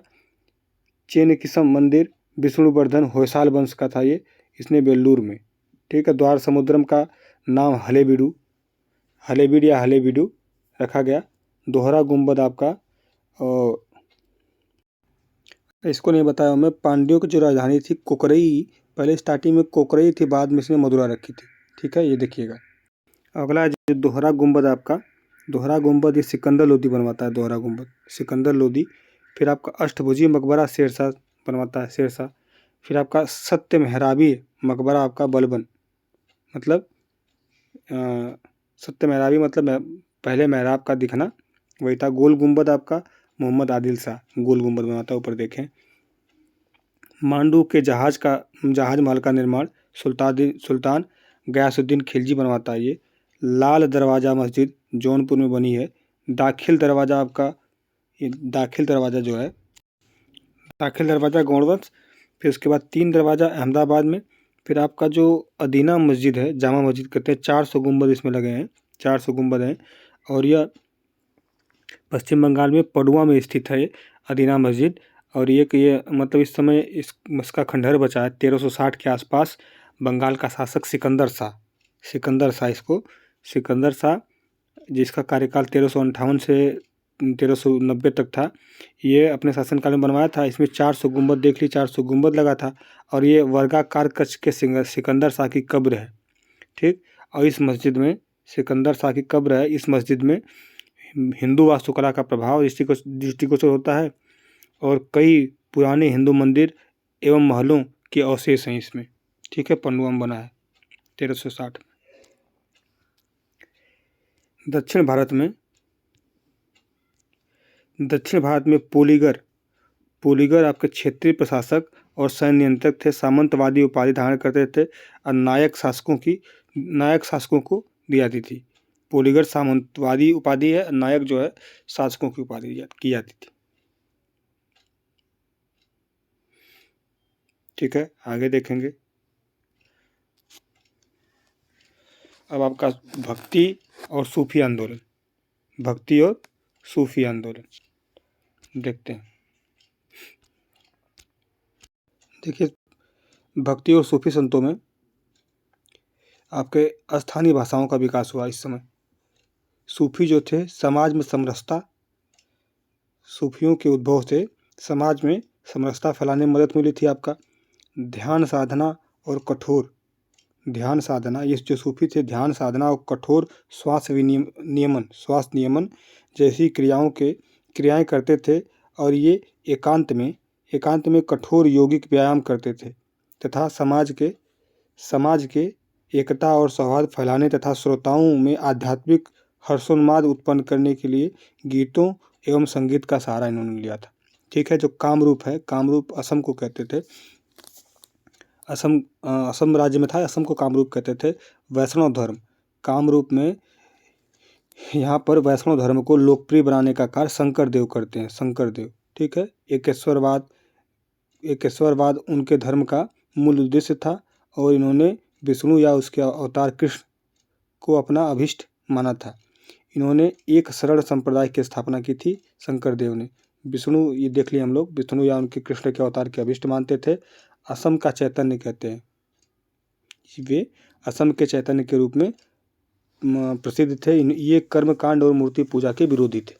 चेनकिसम मंदिर विष्णुवर्धन होयसाल वंश का था ये, इसने बेल्लूर में। ठीक है, द्वार समुद्रम का नाम हलेबीड या हलेबीडु रखा गया। दोहरा गुंबद आपका, और इसको नहीं बताया मैं, पांड्यों की जो राजधानी थी कोकरई, पहले स्टार्टिंग में कोकरई थी, बाद में इसने मदुरा रखी थी। ठीक है, ये देखिएगा। अगला जो दोहरा गुंबद आपका, दोहरा गुंबद ये सिकंदर लोदी बनवाता है, दोहरा गुंबद सिकंदर लोदी। फिर आपका अष्टभुजी मकबरा शेरशाह बनवाता है, शेरशाह। फिर आपका सत्य मेहराबी मकबरा आपका बलबन, मतलब सत्य मेहराबी मतलब पहले मेहराब का दिखना वही था। गोल गुंबद आपका मोहम्मद आदिल शाह गोल गुंबद बनाता है, ऊपर देखें। मांडू के जहाज महल का निर्माण सुल्तान गयासुद्दीन खिलजी बनवाता है ये। लाल दरवाज़ा मस्जिद जौनपुर में बनी है। दाखिल दरवाज़ा आपका, ये दाखिल दरवाज़ा जो है, दाखिल दरवाज़ा गौड़वंश। फिर उसके बाद 3 दरवाज़ा अहमदाबाद में। फिर आपका जो अदीना मस्जिद है, जामा मस्जिद कहते हैं, 400 गुंबद इसमें लगे हैं, 400 गुंबद हैं। और यह पश्चिम बंगाल में पडुआ में स्थित है अदीना मस्जिद। और ये मतलब इस समय इसका खंडहर बचा है 1360 के आसपास। बंगाल का शासक सिकंदर शाह जिसका कार्यकाल 1358 से 1390 तक था, ये अपने शासनकाल में बनवाया था। इसमें 400 गुंबद देख ली, 400 गुंबद लगा था। और ये वर्गाकार कक्ष के सिकंदर शाह की कब्र है। ठीक, और इस मस्जिद में सिकंदर शाह की कब्र है। इस मस्जिद में हिंदू वास्तुकला का प्रभाव दृष्टिगोचर होता है, और कई पुराने हिंदू मंदिर एवं महलों के अवशेष हैं इसमें। ठीक है, पन्नुआ में बना है 1360। दक्षिण भारत में पोलीगर आपके क्षेत्रीय प्रशासक और सैन्य नियंत्रक थे। सामंतवादी उपाधि धारण करते थे और नायक शासकों को दी जाती थी। पोलीगर सामंतवादी उपाधि है, नायक जो है शासकों की उपाधि की जाती थी। ठीक है, आगे देखेंगे। अब आपका भक्ति और सूफी आंदोलन देखते हैं। देखिए, भक्ति और सूफी संतों में आपके स्थानीय भाषाओं का विकास हुआ। इस समय सूफी जो थे, समाज में समरसता, सूफियों के उद्भव से समाज में समरसता फैलाने में मदद मिली थी। आपका ध्यान साधना और कठोर ध्यान साधना, ये जो सूफी थे ध्यान साधना और कठोर श्वास नियमन जैसी क्रियाएं करते थे। और ये एकांत में कठोर यौगिक व्यायाम करते थे तथा समाज के एकता और सौहार्द फैलाने तथा श्रोताओं में आध्यात्मिक हर्षोन्माद उत्पन्न करने के लिए गीतों एवं संगीत का सहारा इन्होंने लिया था। ठीक है, जो कामरूप असम को कहते थे, असम राज्य में था, असम को कामरूप कहते थे। वैष्णव धर्म, कामरूप में यहाँ पर वैष्णव धर्म को लोकप्रिय बनाने का कार्य शंकरदेव करते हैं। ठीक है, एकेश्वरवाद उनके धर्म का मूल उद्देश्य था, और इन्होंने विष्णु या उसके अवतार कृष्ण को अपना अभिष्ट माना था। इन्होंने एक सरल संप्रदाय की स्थापना की थी शंकरदेव ने। विष्णु, ये देख लिए हम लोग, विष्णु या उनके कृष्ण के अवतार के अभिष्ट मानते थे। असम का चैतन्य कहते हैं, वे असम के चैतन्य के रूप में प्रसिद्ध थे। ये कर्मकांड और मूर्ति पूजा के विरोधी थे।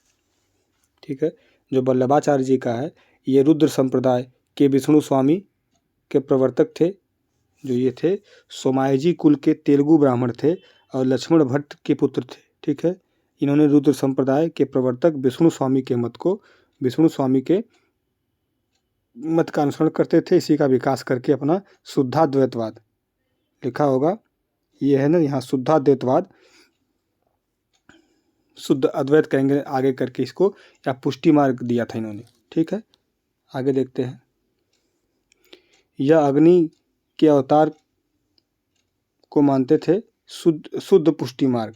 ठीक है, जो वल्लभाचार्य जी का है, ये रुद्र संप्रदाय के विष्णु स्वामी के प्रवर्तक थे। जो ये थे सोमायजी कुल के तेलुगु ब्राह्मण थे और लक्ष्मण भट्ट के पुत्र थे। ठीक है, इन्होंने रुद्र संप्रदाय के प्रवर्तक विष्णु स्वामी के मत का अनुसरण करते थे। इसी का विकास करके अपना शुद्धाद्वैतवाद लिखा होगा, ये है ना यहाँ शुद्धाद्वैतवाद, शुद्ध अद्वैत कहेंगे आगे करके इसको, या पुष्टि मार्ग दिया था इन्होंने। ठीक है, आगे देखते हैं। यह अग्नि के अवतार को मानते थे, शुद्ध शुद्ध पुष्टि मार्ग।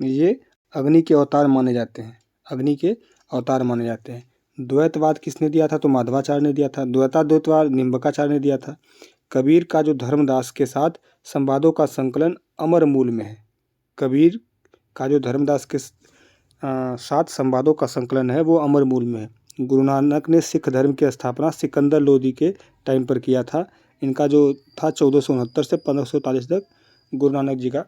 ये अग्नि के अवतार माने जाते हैं, अग्नि के अवतार माने जाते हैं। द्वैतवाद किसने दिया था? तो माधवाचार्य ने दिया था। द्वैताद्वैतवाद निम्बकाचार्य ने दिया था। कबीर का जो धर्मदास के साथ संवादों का संकलन अमर मूल में है, कबीर का जो धर्मदास के सात संवादों का संकलन है वो अमर मूल में है। गुरु नानक ने सिख धर्म की स्थापना सिकंदर लोदी के टाइम पर किया था। इनका जो था 1469 से 1543 तक गुरु नानक जी का।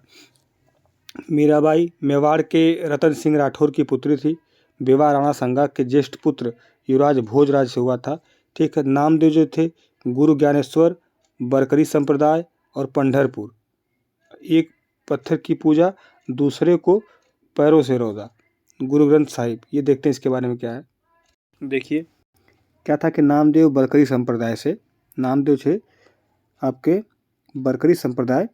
मीराबाई मेवाड़ के रतन सिंह राठौर की पुत्री थी। विवाह राणा संगा के ज्येष्ठ पुत्र युवराज भोजराज से हुआ था। ठीक है, नामदेव जो थे गुरु ज्ञानेश्वर, बरकरी संप्रदाय और पंढरपुर। एक पत्थर की पूजा, दूसरे को पैरों से रौदा। गुरु ग्रंथ साहिब, ये देखते हैं इसके बारे में क्या है। देखिए क्या था कि नामदेव बरकरी संप्रदाय से, नामदेव थे आपके बरकरी संप्रदाय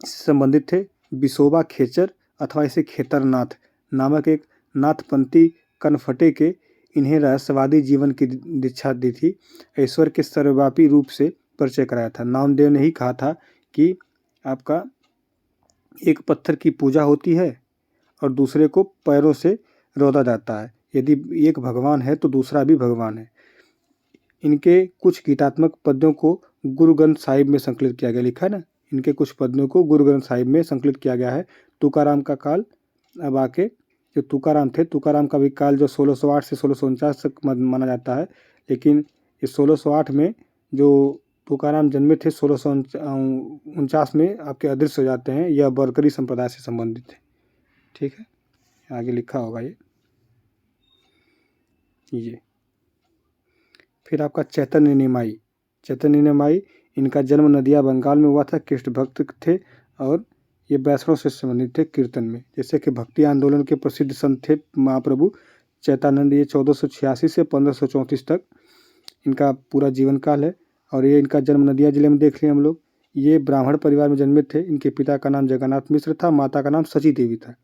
से संबंधित थे। बिसोबा खेचर अथवा इसे खेतरनाथ नामक एक नाथपंथी कनफटे के इन्हें रहस्यवादी जीवन की दीक्षा दी थी। ईश्वर के सर्वव्यापी रूप से परिचय कराया था। नामदेव ने ही कहा था कि आपका एक पत्थर की पूजा होती है और दूसरे को पैरों से रौदा जाता है। यदि एक भगवान है तो दूसरा भी भगवान है। इनके कुछ गीतात्मक पद्यों को गुरु ग्रंथ साहिब में संकलित किया गया, लिखा है ना, इनके कुछ पद्यों को गुरु ग्रंथ साहिब में संकलित किया गया है। तुकाराम का काल, अब आके जो तुकाराम थे, तुकाराम का भी काल जो 1608 से 1649 तक माना जाता है, लेकिन इस 1608 में जो तुकाराम जन्मे थे 1649 में आपके अदृश्य हो जाते हैं। यह बरकरी संप्रदाय से संबंधित है। ठीक है, आगे लिखा होगा ये। फिर आपका चैतन्य निमाई, चैतन्य निमाई इनका जन्म नदिया बंगाल में हुआ था। कृष्ण भक्त थे और ये वैष्णव से संबंधित थे कीर्तन में। जैसे कि भक्ति आंदोलन के प्रसिद्ध संत थे महाप्रभु चैतानंद। ये 1486 से 1534 तक इनका पूरा जीवन काल है। और ये इनका जन्म नदिया जिले में देख लिया हम लोग। ये ब्राह्मण परिवार में जन्मे थे। इनके पिता का नाम जगन्नाथ मिश्र था, माता का नाम सची देवी था।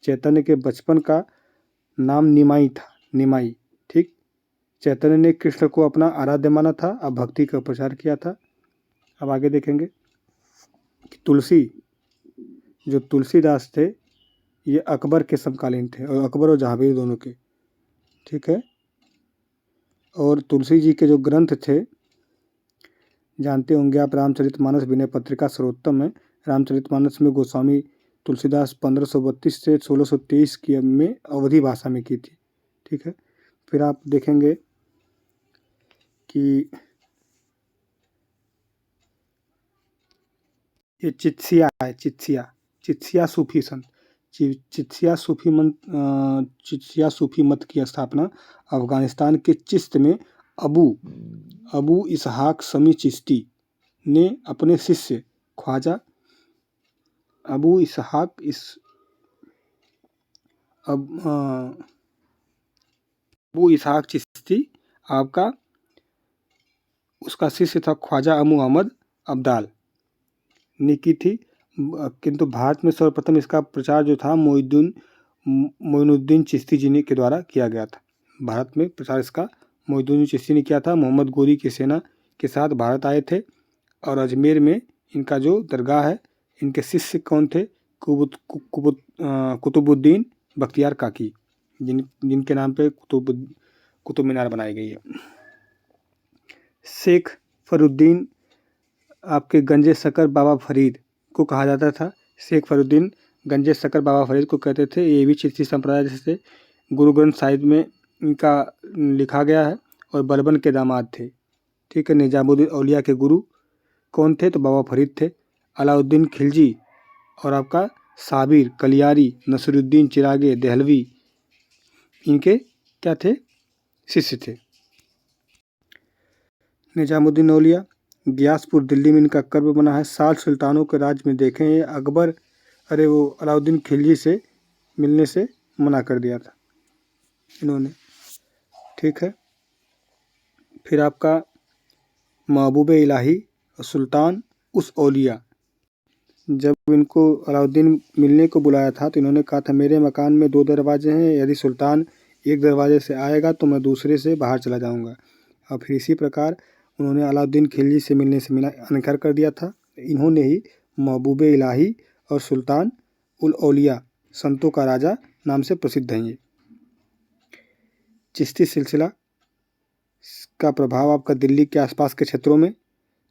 चैतन्य के बचपन का नाम निमाई था, निमाई। ठीक, चैतन्य ने कृष्ण को अपना आराध्य माना था, अब भक्ति का प्रचार किया था। अब आगे देखेंगे कि तुलसी, जो तुलसीदास थे ये अकबर के समकालीन थे, और अकबर और जहांगीर दोनों के। ठीक है, और तुलसी जी के जो ग्रंथ थे जानते होंगे आप, रामचरितमानस विनय पत्रिका सर्वोत्तम है। रामचरितमानस में गोस्वामी तुलसीदास 1532 से 1623 की में अवधी भाषा में की थी। ठीक है, फिर आप देखेंगे कि ये चित्सिया है, चित्सिया सूफी संत, चित्सिया सूफी मत की स्थापना अफगानिस्तान के चिश्त में अबू इसहाक समी चिश्ती ने अपने शिष्य ख्वाजा अबू इसहाक चिश्ती आपका, उसका शिष्य था ख्वाजा अबू अहमद अब्दाल ने की थी। किंतु भारत में सर्वप्रथम इसका प्रचार जो था मोइनुद्दीन चिश्ती जी ने के द्वारा किया गया था। भारत में प्रचार इसका मोइनुद्दीन चिश्ती ने किया था। मोहम्मद गोरी की सेना के साथ भारत आए थे और अजमेर में इनका जो दरगाह है, इनके शिष्य कौन थे? कुतुबुद्दीन बख्तियार काकी, जिनके नाम पे कुतुब मीनार बनाई गई है। शेख फरुद्दीन आपके गंजे शकर बाबा फरीद को कहा जाता था। शेख फरुद्दीन गंजे शकर बाबा फरीद को कहते थे। ये भी चिश्ती संप्रदाय जैसे गुरु ग्रंथ साहिब में इनका लिखा गया है और बलबन के दामाद थे। ठीक है, निजामुद्दीन औलिया के गुरु कौन थे? तो बाबा फरीद थे। अलाउद्दीन खिलजी और आपका साबिर कलियारी, नसरुद्दीन चिरागे देहलवी इनके क्या थे? शिष्य थे। निजामुद्दीन औलिया गियासपुर दिल्ली में इनका कर्ब बना है। 60 सुल्तानों के राज में देखें ये अकबर वो अलाउद्दीन खिलजी से मिलने से मना कर दिया था इन्होंने। ठीक है, फिर आपका महबूब इलाही सुल्तान उस औलिया जब इनको अलाउद्दीन मिलने को बुलाया था तो इन्होंने कहा था मेरे मकान में 2 दरवाजे हैं, यदि सुल्तान एक दरवाजे से आएगा तो मैं दूसरे से बाहर चला जाऊंगा। और फिर इसी प्रकार उन्होंने अलाउद्दीन खिलजी से मिलने से इनकार कर दिया था। इन्होंने ही महबूब इलाही और सुल्तान उल औलिया संतों का राजा नाम से प्रसिद्ध हैं। ये चिश्ती सिलसिला का प्रभाव आपका दिल्ली के आसपास के क्षेत्रों में,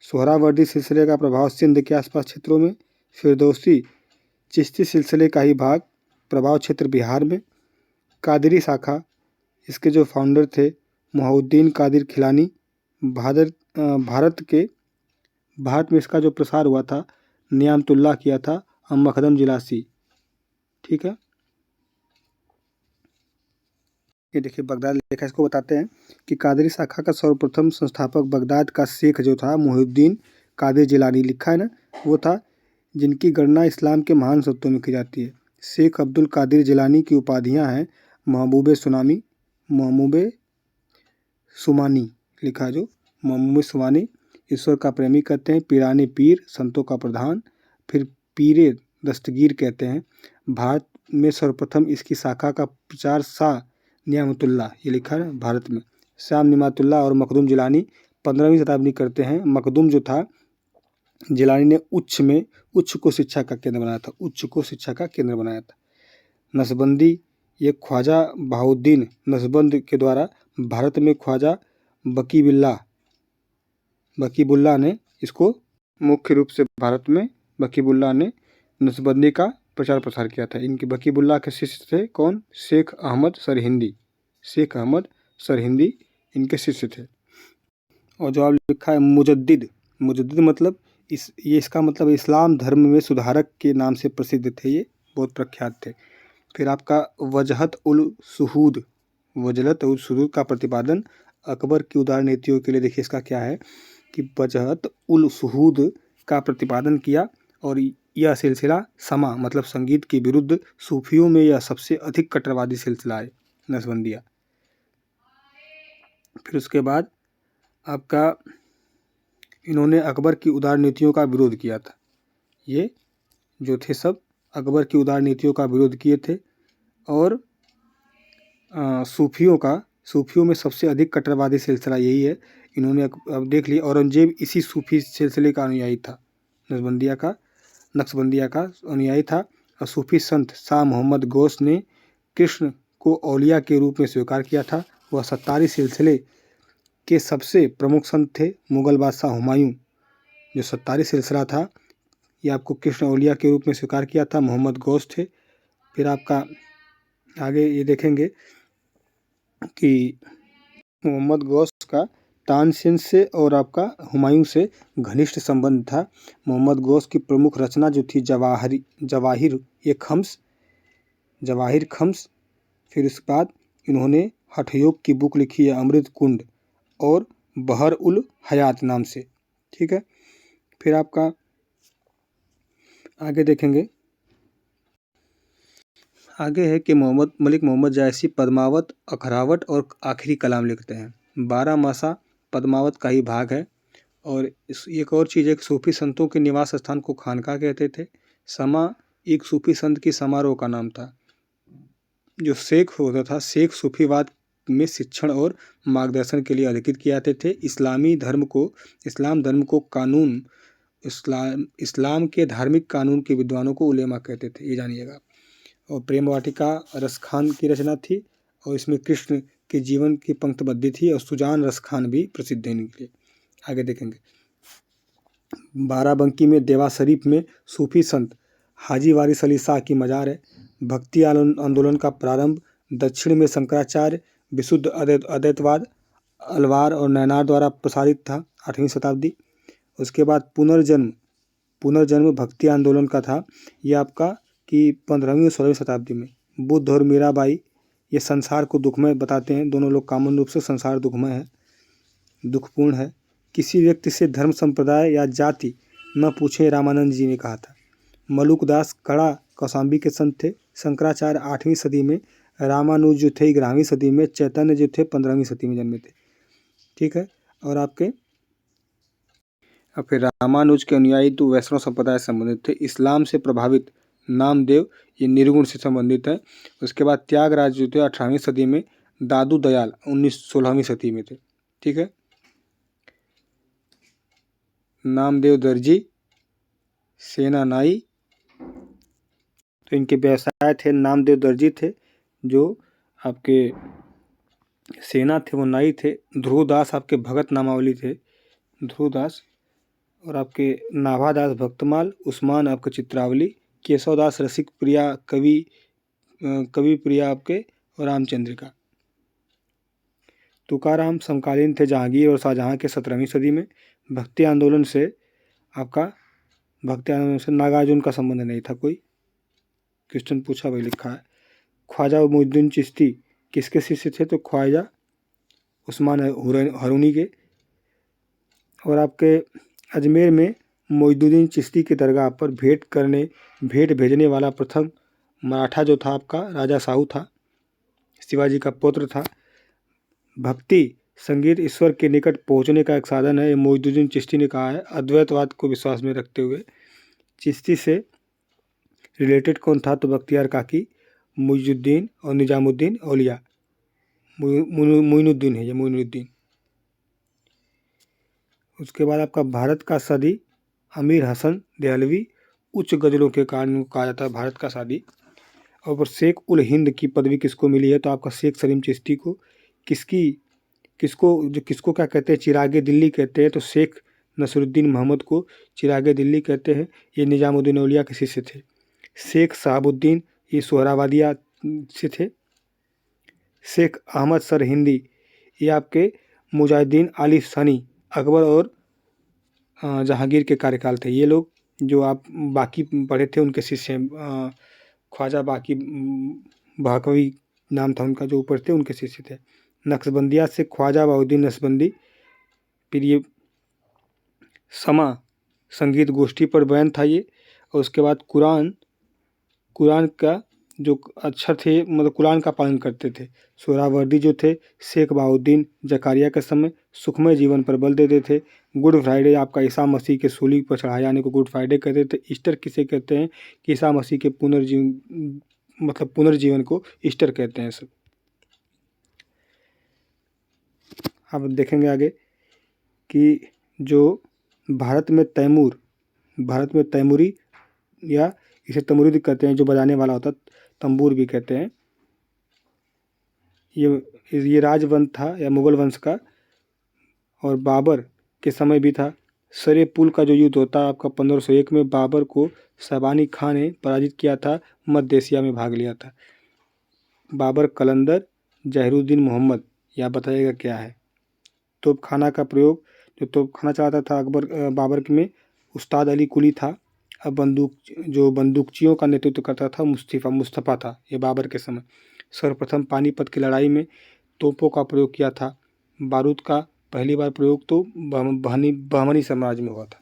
सोहरावर्दी सिलसिले का प्रभाव सिंध के आसपास क्षेत्रों में, फिरदौसी चिश्ती सिलसिले का ही भाग प्रभाव क्षेत्र बिहार में, कादरी शाखा इसके जो फाउंडर थे मोहुद्दीन कादिर खिलानी, भारत में इसका जो प्रसार हुआ था नियामतुल्लाह किया था और मखदम जिलासी। ठीक है, ये देखिए बगदाद लेखा इसको बताते हैं कि कादरी शाखा का सर्वप्रथम संस्थापक बगदाद का शेख जो था मोहुद्दीन कादिर जिलानी लिखा है ना, वो था, जिनकी गणना इस्लाम के महान सत्तों में की जाती है। शेख अब्दुल कादिर जिलानी की उपाधियां हैं महबूब सुमानी लिखा है, जो महबूब सुमानी ईश्वर का प्रेमी कहते हैं, पीराने पीर संतों का प्रधान, फिर पीरे दस्तगीर कहते हैं। भारत में सर्वप्रथम इसकी शाखा का प्रचार शाह नियामतुल्लाह, ये लिखा है भारत में, शाह नियामतुल्लाह और मखदूम जिलानी 15वीं शताब्दी करते हैं। मखदूम जो था जिलानी ने उच्च को शिक्षा का केंद्र बनाया था, उच्च को शिक्षा का केंद्र बनाया था। नसबंदी, ये ख्वाजा बहाउद्दीन नसबंद के द्वारा भारत में ख्वाजा बकीबुल्लाह ने इसको मुख्य रूप से भारत में बकीबुल्लाह ने नसबंदी का प्रचार प्रसार किया था। इनके बकीबुल्लाह के शिष्य थे कौन? शेख अहमद सरहिंदी इनके शिष्य थे। और जो आप लिखा है मुजद्दिद मतलब इसका मतलब इस्लाम धर्म में सुधारक के नाम से प्रसिद्ध थे, ये बहुत प्रख्यात थे। फिर आपका वजहत उल सुहूद का प्रतिपादन अकबर की उदार नीतियों के लिए, देखिए इसका क्या है कि वजहत उल सुहूद का प्रतिपादन किया और यह सिलसिला समा मतलब संगीत के विरुद्ध सूफियों में यह सबसे अधिक कट्टरवादी सिलसिला है नसबंदिया। फिर उसके बाद आपका इन्होंने अकबर की उदार नीतियों का विरोध किया था। ये जो थे सब अकबर की उदार नीतियों का विरोध किए थे। और सूफियों में सबसे अधिक कट्टरवादी सिलसिला यही है। इन्होंने अब देख लिया, औरंगजेब इसी सूफी सिलसिले का अनुयायी था, नक्शबंदिया का अनुयायी था। और सूफी संत शाह मोहम्मद गौस ने कृष्ण को औलिया के रूप में स्वीकार किया था। वह सत्तारी सिलसिले के सबसे प्रमुख संत थे। मुगल बादशाह हुमायूं जो सत्तारी सिलसिला था, ये आपको कृष्ण औलिया के रूप में स्वीकार किया था, मोहम्मद गौस थे। फिर आपका आगे ये देखेंगे कि मोहम्मद गौस का तानसेन से और आपका हुमायूं से घनिष्ठ संबंध था। मोहम्मद गौस की प्रमुख रचना जो थी जवाहिर खम्स। फिर उसके बाद इन्होंने हठयोग की बुक लिखी है अमृत कुंड और बहर उल हयात नाम से। ठीक है, फिर आपका आगे देखेंगे, आगे है कि मलिक मोहम्मद जायसी पद्मावत, अखरावट और आखिरी कलाम लिखते हैं। 12 मासा पद्मावत का ही भाग है। और एक और चीज़ है कि सूफी संतों के निवास स्थान को खानका कहते थे। समा एक सूफी संत की समारोह का नाम था। जो शेख होता था, शेख सूफीवाद में शिक्षण और मार्गदर्शन के लिए अधिकृत किए जाते थे। इस्लाम धर्म को कानून इस्लाम के धार्मिक कानून के विद्वानों को उलेमा कहते थे, ये जानिएगा। और प्रेम वाटिका रसखान की रचना थी और इसमें कृष्ण के जीवन की पंक्तिबद्धी थी। और सुजान रसखान भी प्रसिद्ध है इनके लिए। आगे देखेंगे, बाराबंकी में देवा शरीफ में सूफी संत हाजी वारिस अली शाह की मजार है। भक्ति आंदोलन का प्रारंभ दक्षिण में शंकराचार्य विशुद्ध अद्वैतवाद अलवार और नैनार द्वारा प्रसारित था, 8वीं शताब्दी। उसके बाद पुनर्जन्म भक्ति आंदोलन का था, यह आपका कि 15वीं और 16वीं शताब्दी में। बुद्ध और मीराबाई ये संसार को दुखमय बताते हैं। दोनों लोग कॉमन रूप से संसार दुखमय है, दुखपूर्ण है। किसी व्यक्ति से धर्म संप्रदाय या जाति न पूछें, रामानंद जी ने कहा था। मलुकदास कड़ा कौशाम्बी के संत थे। शंकराचार्य 8वीं सदी में, रामानुज जो थे 11वीं सदी में, चैतन्य जो थे 15वीं सदी में जन्मे थे। ठीक है, और आपके और फिर रामानुज के अनुयायी तो वैष्णव संप्रदाय से संबंधित थे। इस्लाम से प्रभावित नामदेव ये निर्गुण से संबंधित है। उसके बाद त्यागराज जो थे 18वीं सदी में, दादू दयाल 16वीं सदी में थे। ठीक है, नामदेव दर्जी, सेनानाई, तो इनके व्यवसाय थे। नामदेव दर्जी थे, जो आपके सेना थे वो नाई थे। ध्रुवदास आपके भगत नामावली थे, ध्रुवदास। और आपके नाभादास भक्तमाल, उस्मान आपके चित्रावली, केशवदास रसिक प्रिया कवि प्रिया आपके और रामचंद्रिका। तुकाराम समकालीन थे जहांगीर और शाहजहां के 17वीं सदी में। भक्ति आंदोलन से नागार्जुन का संबंध नहीं था कोई। क्वेश्चन पूछा वही लिखा है। ख्वाजा मोइनुद्दीन चिश्ती किसके शिष्य थे? तो ख्वाजा उस्मान हरूनी के। और आपके अजमेर में मोइनुद्दीन चिश्ती की दरगाह पर भेंट भेजने वाला प्रथम मराठा जो था आपका राजा साहू था, शिवाजी का पुत्र था। भक्ति संगीत ईश्वर के निकट पहुंचने का एक साधन है, ये मोइनुद्दीन चिश्ती ने कहा है, अद्वैतवाद को विश्वास में रखते हुए। चिश्ती से रिलेटेड कौन था? तो बख्तियार काकी, मुइजुद्दीन और निजामुद्दीन औलिया। मोइनुद्दीन है ये, मोइनुद्दीन। उसके बाद आपका भारत का सादी अमीर हसन देहलवी, उच्च गजलों के कारण कहा जाता है भारत का सादी। और शेख उल हिंद की पदवी किसको मिली है? तो आपका शेख सलीम चिश्ती को। किसको क्या कहते हैं? चिरागे दिल्ली कहते हैं। तो शेख नसरुद्दीन मोहम्मद को चिरागे दिल्ली कहते हैं। ये निजामुद्दीन औलिया के शिष्य थे। शेख शहाबुद्दीन ये सोहरावादिया से थे। शेख अहमद सर हिंदी ये आपके मुजाहिदीन आली सनी, अकबर और जहांगीर के कार्यकाल थे। ये लोग जो आप बाकी पढ़े थे उनके शिष्य हैं। ख्वाजा बाकी बहकवी नाम था उनका, जो ऊपर थे उनके शिष्य थे। नक्शबंदिया से ख्वाजा बहाउद्दीन नक्शबंदी। फिर ये समा संगीत गोष्ठी पर बैन था ये। और उसके बाद कुरान का जो अक्षर थे, मतलब कुरान का पालन करते थे। सोहरावर्दी जो थे शेख बहाउद्दीन जकारिया के समय सुखमय जीवन पर बल देते थे। गुड फ्राइडे आपका ईसा मसीह के सूली पर चढ़ाए जाने को गुड फ्राइडे कहते थे। ईस्टर किसे कहते हैं? कि ईसा मसीह के पुनर्जीवन को ईस्टर कहते हैं सब। अब देखेंगे आगे कि जो भारत में तैमूरी या इसे तमुरीद कहते हैं, जो बजाने वाला होता, तंबूर भी कहते हैं। ये राजवंश था या मुगल वंश का, और बाबर के समय भी था। सरे पुल का जो युद्ध होता है आपका 1501 में, बाबर को शबानी खां ने पराजित किया था, मध्य एशिया में भाग लिया था। बाबर कलंदर जहीरुद्दीन मोहम्मद, यह बताइएगा क्या है? तोपखाना का प्रयोग, जो तोपखाना चलाता था बाबर में उस्ताद अली कुली था। अब बंदूकचियों का नेतृत्व करता था मुस्तफ़ा था ये बाबर के समय। सर्वप्रथम पानीपत की लड़ाई में तोपों का प्रयोग किया था। बारूद का पहली बार प्रयोग तो बहमनी साम्राज्य में हुआ था।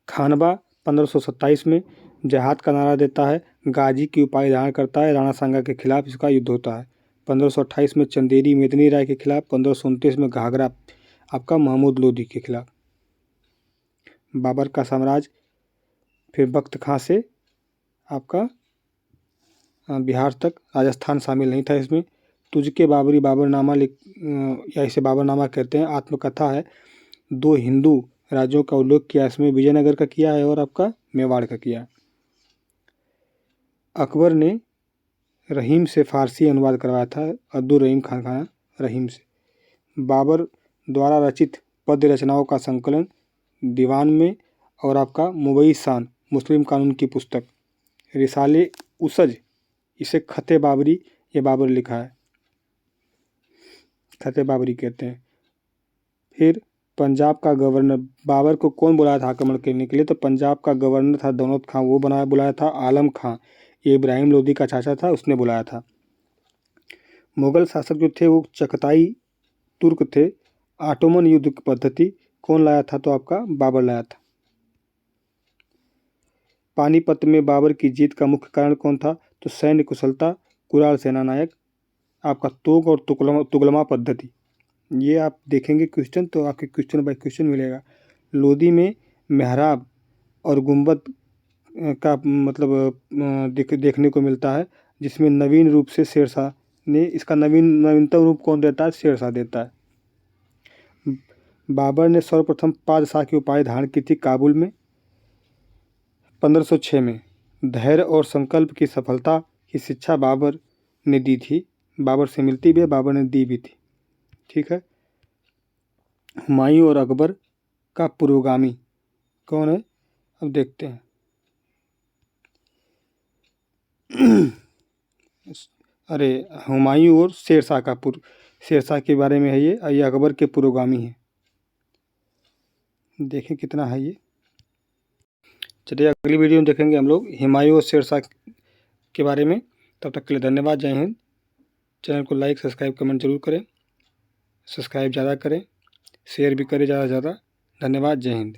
खानबा 1527 में जहाद का नारा देता है, गाजी की उपाधि धारण करता है। राणा सांगा के खिलाफ इसका युद्ध होता है। 1528 में चंदेरी मेदिनी राय के खिलाफ। 1529 में घाघरा आपका महमूद लोधी के खिलाफ। बाबर का साम्राज्य, फिर बख्त खां से आपका बिहार तक, राजस्थान शामिल नहीं था इसमें। तुझके बाबरी बाबरनामा या इसे बाबरनामा कहते हैं, आत्मकथा है। 2 हिंदू राज्यों का उल्लेख किया इसमें, विजयनगर का किया है और आपका मेवाड़ का किया है। अकबर ने रहीम से फारसी अनुवाद करवाया था, अब्दुल रहीम खान रहीम से। बाबर द्वारा रचित पद्य रचनाओं का संकलन दीवान में, और आपका मुबई शान मुस्लिम कानून की पुस्तक। रिसाले उसज इसे खते बाबरी ये बाबर लिखा है, खते बाबरी कहते हैं। फिर पंजाब का गवर्नर, बाबर को कौन बुलाया था आक्रमण करने के लिए? तो पंजाब का गवर्नर था दौलत खां, वो बुलाया था। आलम खां ये इब्राहिम लोदी का चाचा था, उसने बुलाया था। मुगल शासक जो थे वो चगताई तुर्क थे। ऑटोमन युद्ध पद्धति कौन लाया था? तो आपका बाबर लाया था। पानीपत में बाबर की जीत का मुख्य कारण कौन था? तो सैन्य कुशलता, कुराल सेनानायक, आपका तोग और तुगलमा पद्धति। ये आप देखेंगे क्वेश्चन तो आपके क्वेश्चन बाय क्वेश्चन मिलेगा। लोदी में मेहराब और गुंबद का मतलब देखने को मिलता है, जिसमें नवीन रूप से शेरशाह ने इसका नवीनतम रूप कौन देता है? शेरशाह देता है। बाबर ने सर्वप्रथम पादशाह की उपाधि धारण की थी काबुल में 1506 में। धैर्य और संकल्प की सफलता की शिक्षा बाबर ने दी थी। बाबर से मिलती भी है, बाबर ने दी भी थी। ठीक है। हुमायूं और अकबर का पुरोगामी कौन है? अब देखते हैं। अरे हुमायूं और शेरशाह के बारे में है ये अकबर के पुरोगामी है। देखें कितना है ये। चलिए अगली वीडियो में देखेंगे हम लोग हुमायूं और शेरशाह के बारे में। तब तक के लिए धन्यवाद। जय हिंद। चैनल को लाइक सब्सक्राइब कमेंट जरूर करें। सब्सक्राइब ज़्यादा करें, शेयर भी करें ज़्यादा से ज़्यादा। धन्यवाद। जय हिंद।